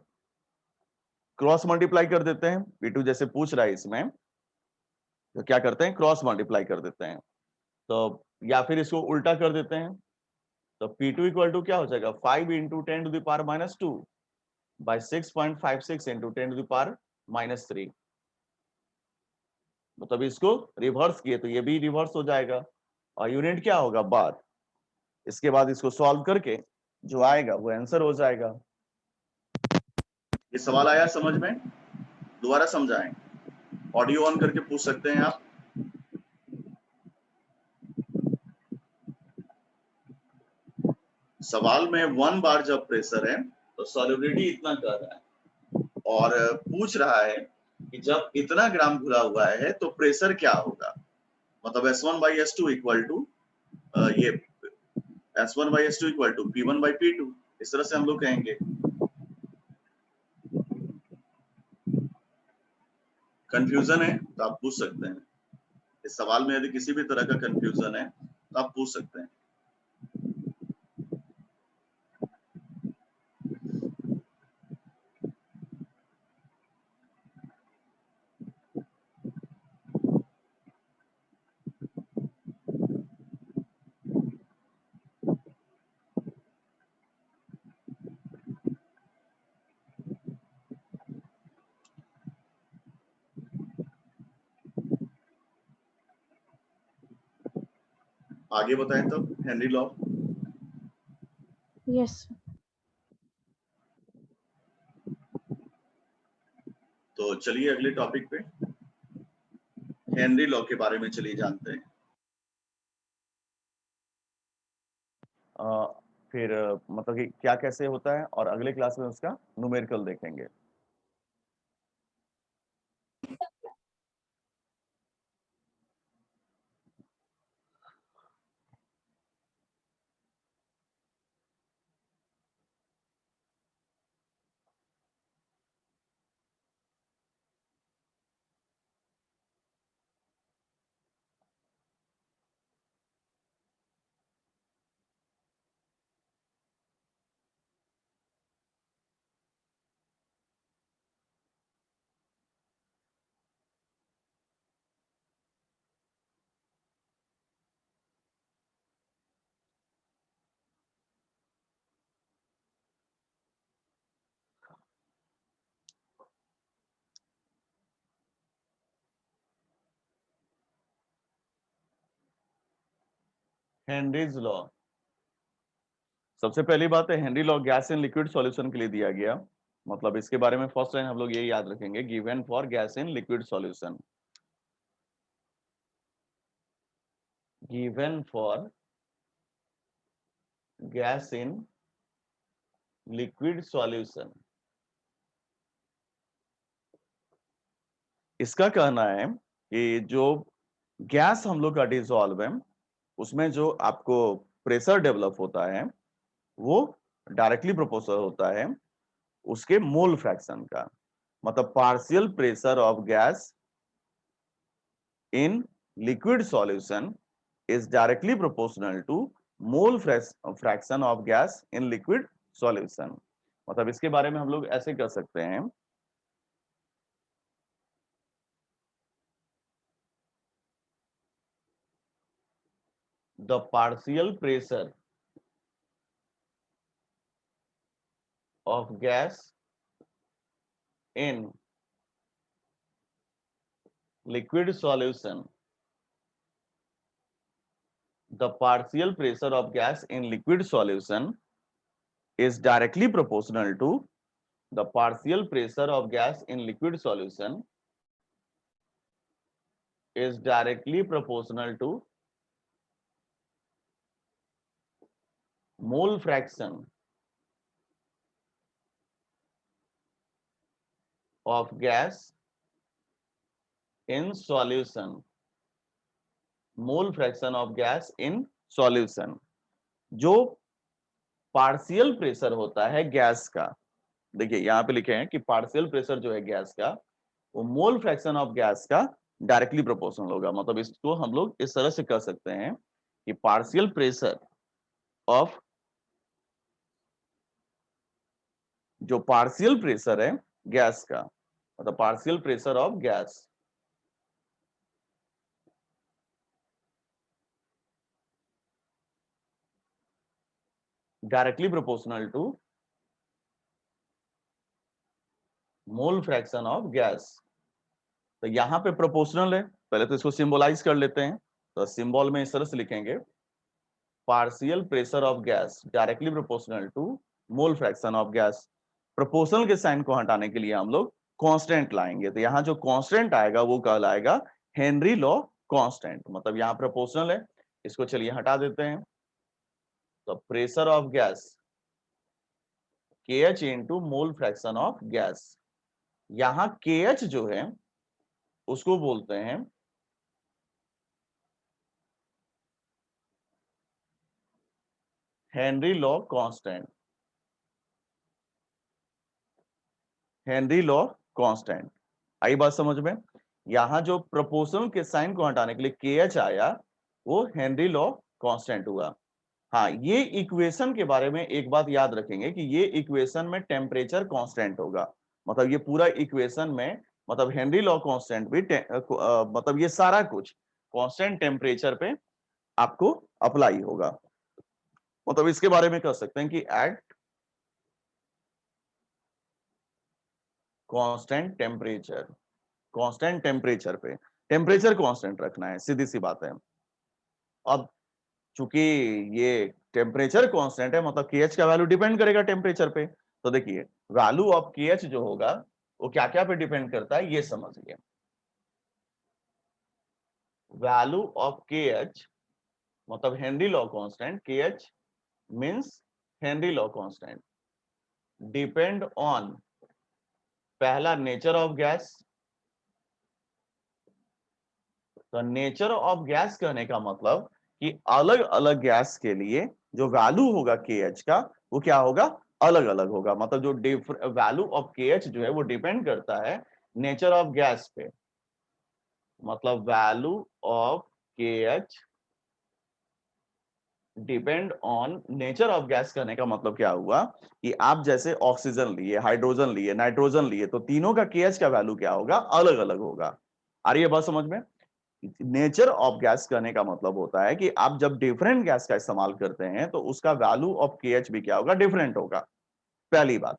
क्रॉस मल्टीप्लाई कर देते हैं। P2 जैसे पूछ रहा है इसमें तो क्या करते हैं, क्रॉस मल्टीप्लाई कर देते हैं। तो या फिर इसको उल्टा कर देते हैं। तो P2 इक्वल टू क्या हो जाएगा, 5 into 10 to the power minus 2 by 6.56 into 10 to the power minus 3। मतलब इसको रिवर्स किए तो ये भी रिवर्स हो जाएगा और यूनिट क्या होगा, बार। इसके बाद इसको सॉल्व करके जो आएगा वो आंसर हो जाएगा। ये सवाल आया समझ में? दोबारा समझाएं, ऑडियो ऑन करके पूछ सकते हैं आप। सवाल में 1 बार जब प्रेशर है तो सॉल्युबिलिटी इतना कह रहा है और पूछ रहा है कि जब इतना ग्राम घुला हुआ है तो प्रेशर क्या होगा, मतलब S1/S2 इक्वल टू ये S1/S2 इक्वल टू P1/P2, इस तरह से हम लोग कहेंगे। कंफ्यूजन है तो आप पूछ सकते हैं, इस सवाल में यदि किसी भी तरह का कंफ्यूजन है तो आप पूछ सकते हैं। आगे बताएं तब हेनरी लॉ। यस। तो चलिए अगले टॉपिक पे हेनरी लॉ के बारे में चलिए जानते हैं। फिर मतलब कि क्या कैसे होता है, और अगले क्लास में उसका न्यूमेरिकल देखेंगे। हेनरीज लॉ, सबसे पहली बात है Henry law gas in liquid solution के लिए दिया गया। मतलब इसके बारे में फर्स्ट लाइन हम लोग ये याद रखेंगे, given for gas in liquid solution, given for gas in liquid solution. इसका कहना है कि जो गैस हम लोग का डिसॉल्व है उसमें जो आपको प्रेशर डेवलप होता है वो डायरेक्टली प्रोपोर्शनल होता है उसके मोल फ्रैक्शन का। मतलब partial pressure of gas in liquid solution is directly proportional to mole fraction of gas in liquid solution. मतलब इसके बारे में हम लोग ऐसे कर सकते हैं, the partial pressure of gas in liquid solution, the partial pressure of gas in liquid solution is directly proportional to the partial pressure of gas in liquid solution is directly proportional to mole fraction of gas in solution, mole fraction of gas in solution. जो partial pressure होता है gas का, देखिए यहाँ पे लिखे हैं कि पार्शियल प्रेशर जो है गैस का वो मोल फ्रैक्शन ऑफ गैस का डायरेक्टली प्रोपोर्शनल होगा। मतलब इसको हम लोग इस तरह से कर सकते हैं कि पार्शियल प्रेशर ऑफ, जो पार्शियल प्रेशर है गैस का, मतलब partial pressure of gas directly proportional to mole fraction of gas. तो यहाँ पे प्रोपोर्शनल है, पहले तो इसको सिंबलाइज कर लेते हैं। तो सिंबल में इस तरह से लिखेंगे, partial pressure of gas directly proportional to mole fraction of gas. Proportional के साइन को हटाने के लिए हम लोग कांस्टेंट लाएंगे, तो यहाँ जो कांस्टेंट आएगा वो कहलाएगा हेनरी लॉ कांस्टेंट। मतलब यहाँ प्रोपोर्शनल है, इसको चलिए हटा देते हैं। तो pressure of gas KH into mole fraction of gas. यहां KH जो है उसको बोलते हैं Henry law constant. Henry law constant आई बात समझ में? यहां जो प्रोपोर्शनल के साइन को हटाने के लिए KH आया वो हेनरी लॉ कांस्टेंट हुआ। हाँ, ये इक्वेशन के बारे में एक बात याद रखेंगे कि ये इक्वेशन में टेम्परेचर कांस्टेंट होगा। मतलब ये पूरा इक्वेशन में मतलब हेनरी लॉ कांस्टेंट भी मतलब ये सारा कुछ कांस्टेंट टेम्परेचर पे आपको अप्लाई होगा। मतलब इसके बारे में कह सकते हैं कि एट कांस्टेंट टेम्परेचर पे टेम्परेचर कांस्टेंट रखना है, सीधी सी बात है। अब चूंकि ये टेम्परेचर कांस्टेंट है मतलब KH का वैल्यू डिपेंड करेगा टेम्परेचर पे। तो देखिए वैल्यू ऑफ KH जो होगा वो क्या क्या पे डिपेंड करता है ये समझिए। वैल्यू ऑफ KH मतलब Henry law constant, KH means Henry law constant, depend on पहला नेचर ऑफ गैस। तो नेचर ऑफ गैस कहने का मतलब कि अलग अलग गैस के लिए जो वैल्यू होगा KH का वो क्या होगा, अलग अलग होगा। मतलब जो वैल्यू ऑफ KH जो है वो डिपेंड करता है नेचर ऑफ गैस पे। मतलब value of KH depend on nature of gas कहने का मतलब क्या हुआ कि आप जैसे ऑक्सीजन लिए, हाइड्रोजन लिए, नाइट्रोजन लिए, तो तीनों का KH का वैल्यू क्या होगा, अलग अलग होगा। आ रही है बात समझ में? नेचर ऑफ गैस कहने का मतलब होता है कि आप जब डिफरेंट गैस का इस्तेमाल करते हैं तो उसका वैल्यू ऑफ KH भी क्या होगा, डिफरेंट होगा। पहली बात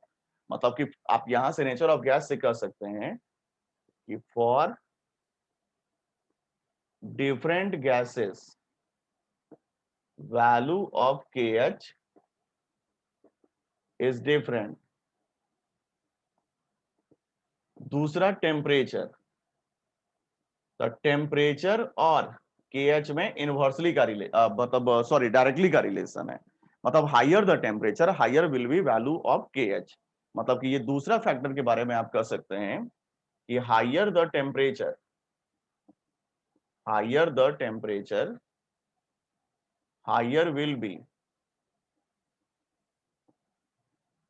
मतलब कि आप यहां से नेचर ऑफ गैस से कह सकते हैं कि for different gases value of KH is different. दूसरा टेम्परेचर, तो टेम्परेचर और KH में इनवर्सली का मतलब सॉरी डायरेक्टली का रिलेशन है। मतलब higher the temperature higher will be value of KH। मतलब कि ये दूसरा फैक्टर के बारे में आप कह सकते हैं कि higher the temperature higher will be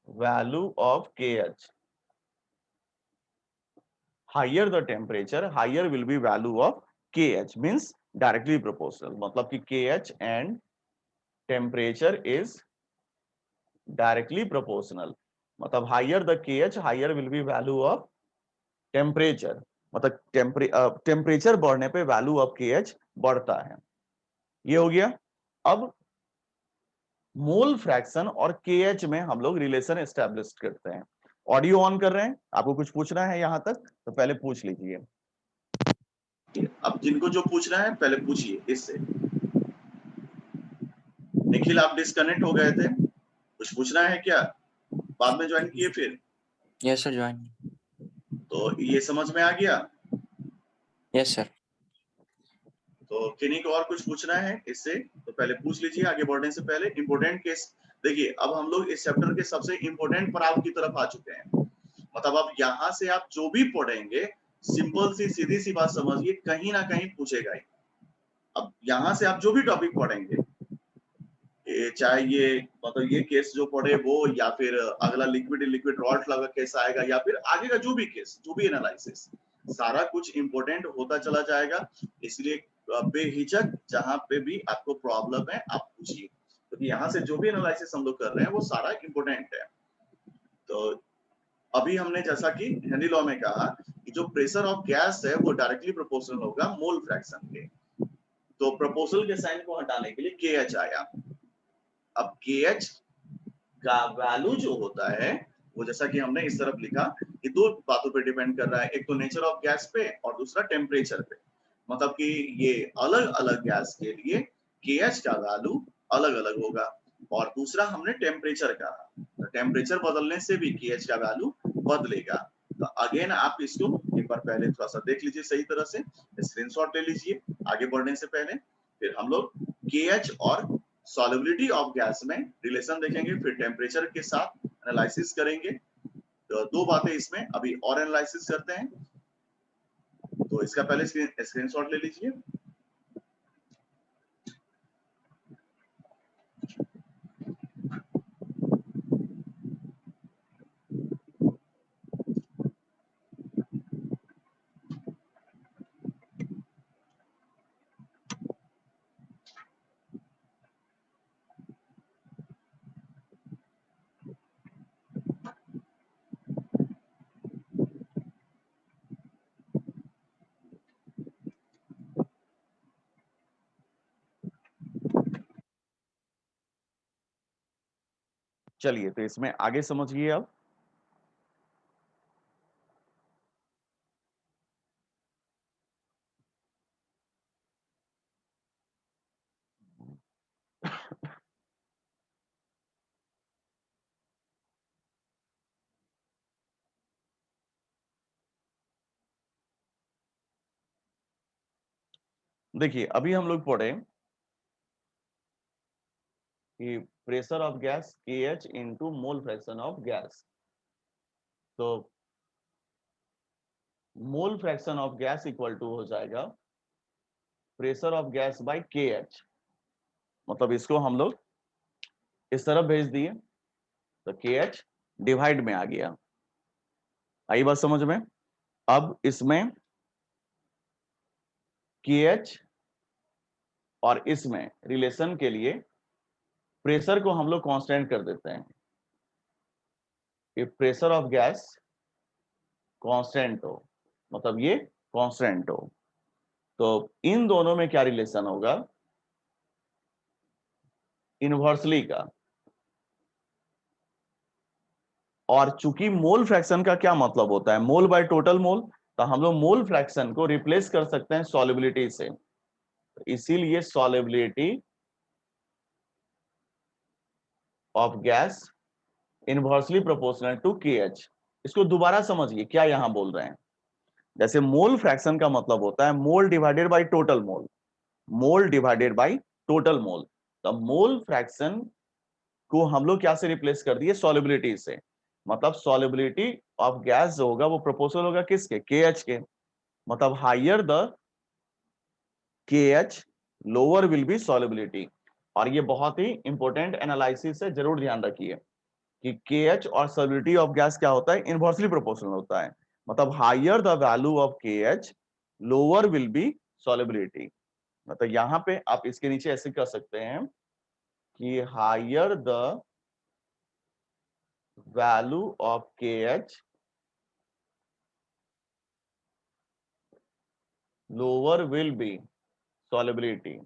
value of KH। higher the temperature higher will be value of KH means directly proportional। मतलब कि KH and temperature is directly proportional। मतलब higher the KH higher will be value of temperature। मतलब temperature बढ़ने पे value of KH बढ़ता है। ये हो गया। अब मोल फ्रैक्शन और KH में हम लोग रिलेशन एस्टेब्लिश करते हैं। ऑडियो ऑन कर रहे हैं, आपको कुछ पूछना है यहां तक तो पहले पूछ लीजिए। अब जिनको जो पूछना है पहले पूछिए इससे। निखिल आप डिस्कनेक्ट हो गए थे, कुछ पूछना है क्या? बाद में ज्वाइन किए फिर? Yes sir, join. तो ये समझ में आ गया? Yes sir. तो किन्हीं को और कुछ पूछना है इससे तो पहले पूछ लीजिए आगे बढ़ने से पहले। इंपोर्टेंट केस देखिए, अब हम लोग इस चैप्टर के सबसे इंपोर्टेंट पड़ाव की तरफ आ चुके हैं। मतलब अब यहाँ से आप जो भी पढ़ेंगे सिंपल सी सीधी सी बात समझिए, कहीं ना कहीं पूछेगा ही। अब यहाँ से आप जो भी टॉपिक पढ़ेंगे चाहे ये मतलब ये केस जो पढ़े वो या फिर अगला लिक्विड रॉड लगा केस आएगा या फिर आगे का जो भी केस जो भी एनालिसिस सारा कुछ इंपोर्टेंट होता चला जाएगा। इसलिए बेहिचक जहां पे भी आपको प्रॉब्लम है आप पूछिए, क्योंकि यहाँ से जो भी एनालिसिस हम लोग कर रहे हैं वो सारा इंपोर्टेंट है। तो अभी हमने जैसा कि हेनरी लॉ में कहा कि जो प्रेशर ऑफ गैस है वो डायरेक्टली प्रोपोर्शनल होगा मोल फ्रैक्शन के। तो प्रोपोर्शनल के साइन को हटाने के लिए KH आया। अब KH का वैल्यू जो होता है वो जैसा कि हमने इस तरफ लिखा कि दो बातों पे डिपेंड कर रहा है, एक तो नेचर ऑफ गैस पे और दूसरा टेम्परेचर पे। मतलब कि ये अलग अलग गैस के लिए KH का वैल्यू अलग अलग होगा। और दूसरा हमने टेम्परेचर का, तो टेम्परेचर बदलने से भी KH का वैल्यू बदलेगा। तो अगेन आप इसको एक बार पहले थोड़ा सा देख लीजिए सही तरह से, स्क्रीनशॉट ले लीजिए आगे बढ़ने से पहले। फिर हम लोग KH और सॉल्युबिलिटी ऑफ गैस में रिलेशन देखेंगे, फिर टेम्परेचर के साथ एनालिसिस करेंगे। तो दो बातें इसमें अभी और एनालिसिस करते हैं। तो इसका पहले स्क्रीनशॉट ले लीजिए। चलिए तो इसमें आगे समझिए अब। देखिए अभी हम लोग पढ़े कि pressure of gas KH into mole fraction of gas. तो mole fraction of gas equal to हो जाएगा pressure of gas by KH। मतलब इसको हम लोग इस तरफ भेज दिए तो KH डिवाइड में आ गया। आई बात समझ में? अब इसमें KH और इसमें रिलेशन के लिए प्रेशर को हम लोग कांस्टेंट कर देते हैं कि प्रेशर ऑफ गैस कांस्टेंट हो, मतलब ये कांस्टेंट हो। तो इन दोनों में क्या रिलेशन होगा? इनवर्सली का। और चूंकि मोल फ्रैक्शन का क्या मतलब होता है? मोल बाय टोटल मोल। तो हम लोग मोल फ्रैक्शन को रिप्लेस कर सकते हैं सॉल्युबिलिटी से। इसीलिए solubility of gas inversely proportional to KH। इसको दोबारा समझिए क्या यहां बोल रहे हैं। जैसे मोल फ्रैक्शन का मतलब होता है मोल divided by total mole, mole divided by total mole. तो मोल फ्रैक्शन को हम लोग क्या से रिप्लेस कर दिए? सॉल्युबिलिटी से। मतलब सॉल्युबिलिटी ऑफ गैस जो होगा वो प्रोपोर्शनल होगा किसके? KH के। मतलब higher the KH lower will be solubility. और ये बहुत ही इंपॉर्टेंट एनालिसिस है, जरूर ध्यान रखिए कि KH और सॉल्युबिलिटी ऑफ गैस क्या होता है? इनवर्सली प्रोपोर्शनल होता है। मतलब higher the value of KH lower will be solubility. मतलब यहां पे आप इसके नीचे ऐसे कर सकते हैं कि higher the value of KH lower will be solubility.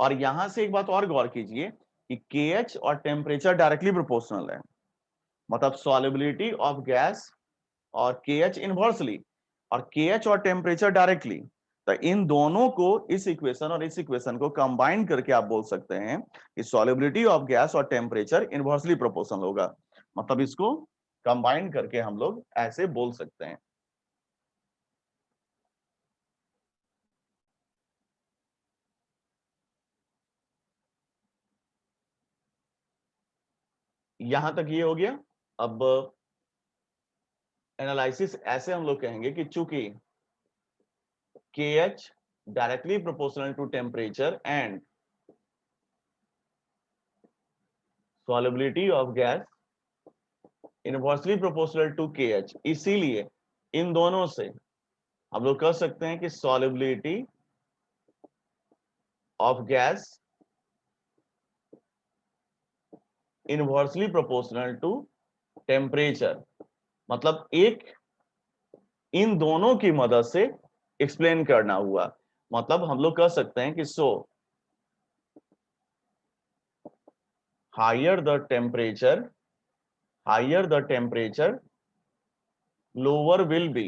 और यहां से एक बात और गौर कीजिए कि KH और टेम्परेचर डायरेक्टली प्रोपोर्शनल है। मतलब सॉल्युबिलिटी ऑफ गैस और KH इनवर्सली और KH और टेम्परेचर डायरेक्टली। तो इन दोनों को, इस इक्वेशन और इस इक्वेशन को कंबाइन करके आप बोल सकते हैं कि सॉल्युबिलिटी ऑफ गैस और टेम्परेचर इनवर्सली प्रोपोर्शनल होगा। मतलब इसको कंबाइन करके हम लोग ऐसे बोल सकते हैं। यहां तक ये हो गया। अब एनालिसिस ऐसे हम लोग कहेंगे कि चूंकि KH directly proportional to temperature and solubility of gas inversely proportional to KH, इसीलिए इन दोनों से हम लोग कह सकते हैं कि solubility of gas inversely proportional to temperature। मतलब एक इन दोनों की मदद से एक्सप्लेन करना हुआ। मतलब हम लोग कह सकते हैं कि higher the temperature lower will be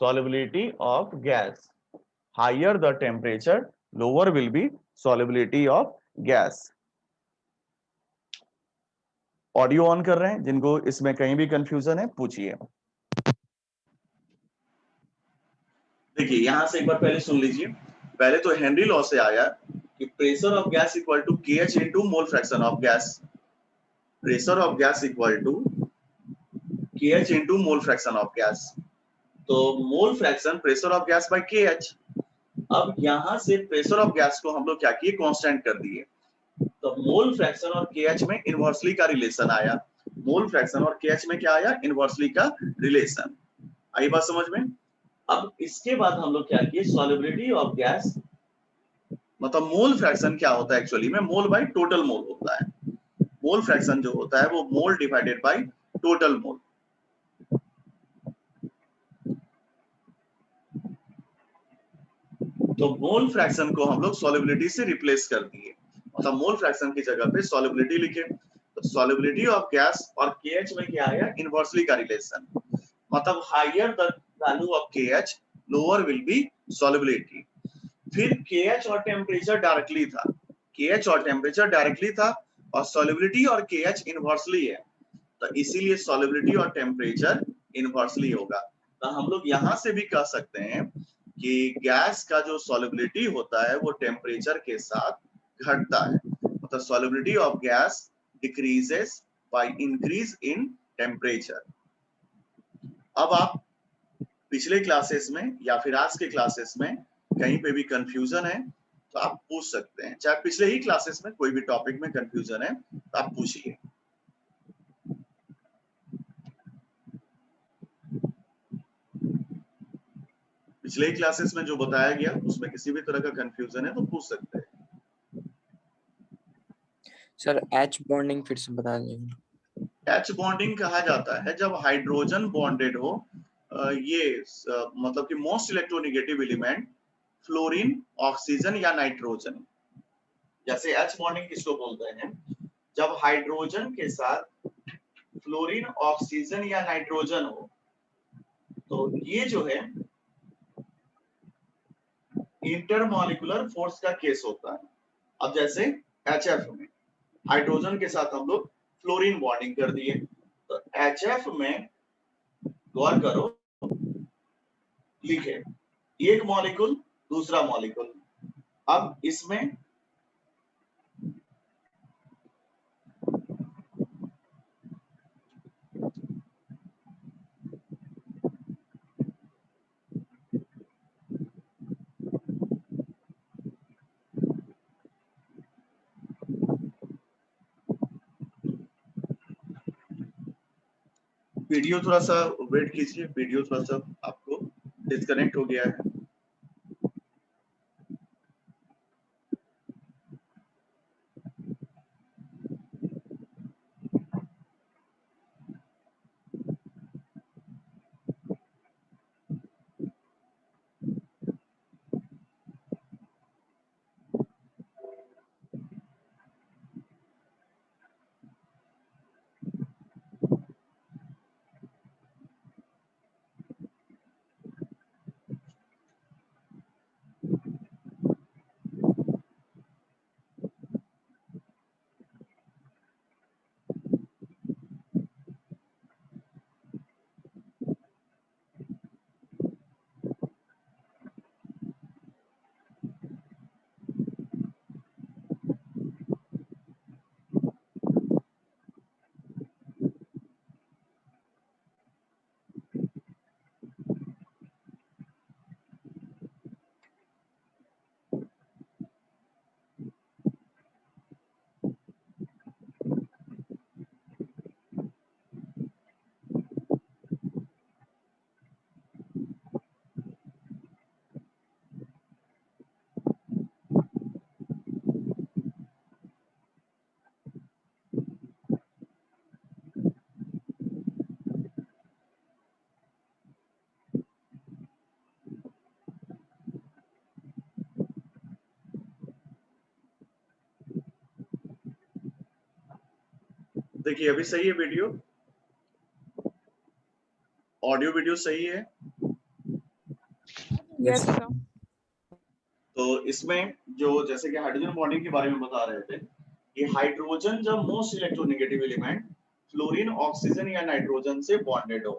solubility of gas। higher the temperature lower will be solubility of gas। Audio on कर रहे हैं, जिनको इसमें कहीं भी कंफ्यूजन है पूछिए। देखिए यहां से एक बार पहले सुन लीजिए। पहले तो हेनरी लॉ से आया कि pressure of gas equal to KH into mole fraction of gas. Pressure of gas equal to KH into mole fraction of gas. तो mole fraction pressure of gas by KH। अब यहां से pressure of gas को हम लोग क्या किए, constant कर दिए। तो मोल फ्रैक्शन और KH में इनवर्सली का रिलेशन आया। मोल फ्रैक्शन और KH में क्या आया, इनवर्सली का रिलेशन। आई बात समझ में। अब इसके बाद हम लोग क्या किए, सॉल्युबिलिटी ऑफ गैस, मतलब मोल फ्रैक्शन क्या होता है एक्चुअली में, मोल बाय टोटल मोल होता है। मोल फ्रैक्शन जो होता है वो मोल डिवाइडेड बाय टोटल मोल। तो मोल फ्रैक्शन को हम लोग सॉल्युबिलिटी से रिप्लेस कर दिए, मतलब मोल फ्रैक्शन की जगह पे सॉल्युबिलिटी लिखे। तो सॉल्युबिलिटी ऑफ गैस और KH में क्या आया, इनवर्सली का रिलेशन, मतलब higher the value of KH lower will be solubility. फिर KH और टेम्परेचर डायरेक्टली था, KH और टेम्परेचर डायरेक्टली था और सॉल्युबिलिटी और KH इनवर्सली है, तो इसीलिए सॉल्युबिलिटी और टेम्परेचर इनवर्सली होगा। तो हम लोग यहां से भी कह सकते हैं कि गैस का जो सॉल्युबिलिटी होता है वो टेम्परेचर के साथ घटता है, मतलब solubility of gas decreases by increase in temperature. अब आप पिछले क्लासेस में या फिर आज के क्लासेस में कहीं पे भी कंफ्यूजन है तो आप पूछ सकते हैं, चाहे पिछले ही क्लासेस में कोई भी टॉपिक में कंफ्यूजन है तो आप पूछिए। पिछले क्लासेस में जो बताया गया उसमें किसी भी तरह का कंफ्यूजन है तो पूछ सकते हैं। सर H बॉन्डिंग फिर से बता दीजिए। H बॉन्डिंग कहा जाता है जब हाइड्रोजन बॉन्डेड हो, मतलब कि most electronegative element fluorine, oxygen या नाइट्रोजन। जैसे H बॉन्डिंग किसको बोलते हैं, जब हाइड्रोजन के साथ फ्लोरीन, ऑक्सीजन या नाइट्रोजन हो, तो ये जो है इंटरमॉलिक्यूलर फोर्स का केस होता है। अब जैसे HF में हाइड्रोजन के साथ हम लोग फ्लोरीन बॉन्डिंग कर दिए, तो HF में गौर करो लिखे एक मॉलिक्यूल दूसरा मॉलिक्यूल। अब इसमें वीडियो थोड़ा सा वेट कीजिए, वीडियो थोड़ा सा आपको डिस्कनेक्ट हो गया है। देखिए अभी सही है वीडियो, ऑडियो वीडियो सही है। Yes, sir. तो इसमें जो जैसे कि हाइड्रोजन बॉन्डिंग के बारे में बता रहे थे कि हाइड्रोजन जब most electronegative element fluorine, oxygen या नाइट्रोजन से बॉन्डेड हो,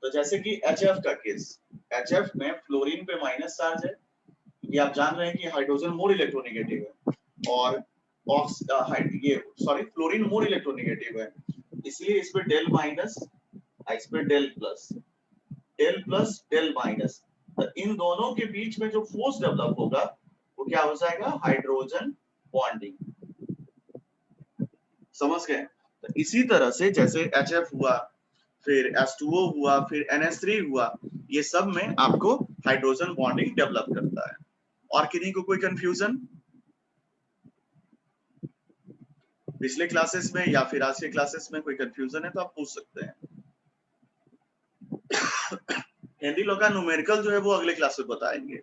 तो जैसे कि HF का केस, HF में फ्लोरीन पे माइनस चार्ज है, ये आप जान रहे हैं कि हाइड्रोजन मोर इलेक्ट्रोनेगेटिव है, और फ्लोरीन मोर इलेक्ट्रोनेगेटिव है, इसलिए इस पे डेल माइनस, इस पे del plus, del plus del minus, तो इन दोनों के बीच में जो फोर्स डेवलप होगा वो क्या हो जाएगा, हाइड्रोजन बॉन्डिंग। समझ गए? तो इसी तरह से जैसे HF हुआ, फिर H2O हुआ, फिर NH3 हुआ, ये सब में आपको हाइड्रोजन बॉन्डिंग डेवलप करता है। और किन्हीं को कोई कंफ्यूजन पिछले क्लासेस में या फिर आज के क्लासेस में कोई कंफ्यूजन है तो आप पूछ सकते हैं। हिंदी लोग का न्यूमेरिकल जो है वो अगले क्लास में बताएंगे,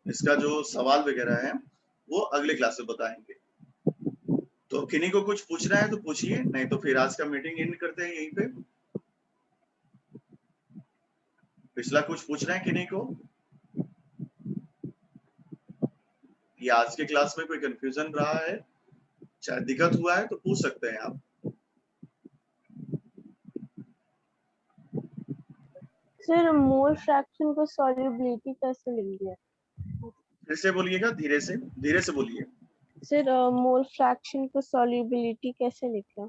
इसका जो सवाल वगैरह है वो अगले क्लास में बताएंगे। तो किन्हीं को कुछ पूछना है तो पूछिए, नहीं तो फिर आज का मीटिंग एंड करते हैं यहीं पे। पिछला कुछ पूछना है किन्हीं को, या आज के क्लास में कोई कंफ्यूजन रहा है, शायद दिक्कत हुआ है तो पूछ सकते हैं आप। सर मोल फ्रैक्शन को सॉल्युबिलिटी कैसे लिखेंगे? फिर से बोलिएगा, धीरे से बोलिए। सर मोल फ्रैक्शन को सॉल्युबिलिटी कैसे लिखें?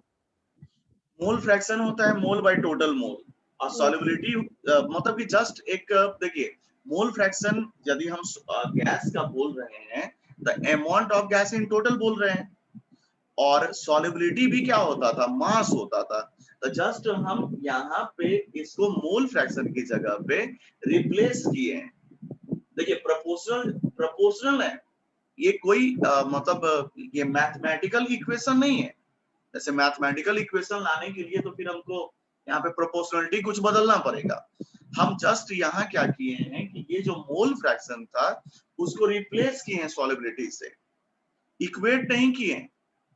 मोल फ्रैक्शन होता है मोल बाय टोटल मोल, और सॉल्युबिलिटी मतलब कि जस्ट एक देखिए, मोल फ्रैक्शन यदि हम गैस का बोल रहे हैं तो amount of gas in total बोल रहे हैं, और सॉल्युबिलिटी भी क्या होता था, मास होता था। तो जस्ट हम यहाँ पे इसको मोल फ्रैक्शन की जगह पे रिप्लेस किए हैं। देखिए प्रोपोर्शनल है, ये कोई मतलब ये मैथमेटिकल इक्वेशन नहीं है। जैसे मैथमेटिकल इक्वेशन लाने के लिए तो फिर हमको यहाँ पे प्रोपोर्शनलिटी कुछ बदलना पड़ेगा। हम जस्ट यहाँ क्या किए हैं कि ये जो मोल फ्रैक्शन था उसको रिप्लेस किए हैं सॉल्युबिलिटी से, इक्वेट नहीं किए।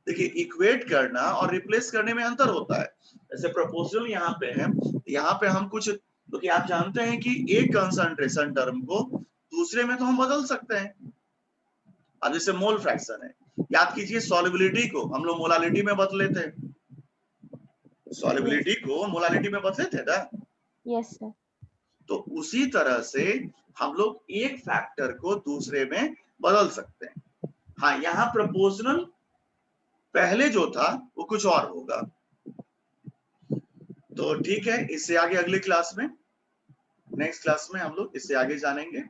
देखिए इक्वेट करना और रिप्लेस करने में अंतर होता है। जैसे प्रोपोर्शनल यहाँ पे है, यहाँ पे हम कुछ, क्योंकि आप जानते हैं कि एक कंसंट्रेशन टर्म को दूसरे में तो हम बदल सकते हैं। अब जैसे मोल फ्रैक्शन है, याद कीजिए सॉल्युबिलिटी को हम लोग मोलालिटी में बदले थे, सॉल्युबिलिटी को मोलालिटी में बदले थे ना। Yes sir. तो उसी तरह से हम लोग एक फैक्टर को दूसरे में बदल सकते हैं। हाँ, यहाँ प्रोपोर्शनल पहले जो था वो कुछ और होगा। तो ठीक है, इससे आगे अगली क्लास में, नेक्स्ट क्लास में हम लोग इससे आगे जानेंगे।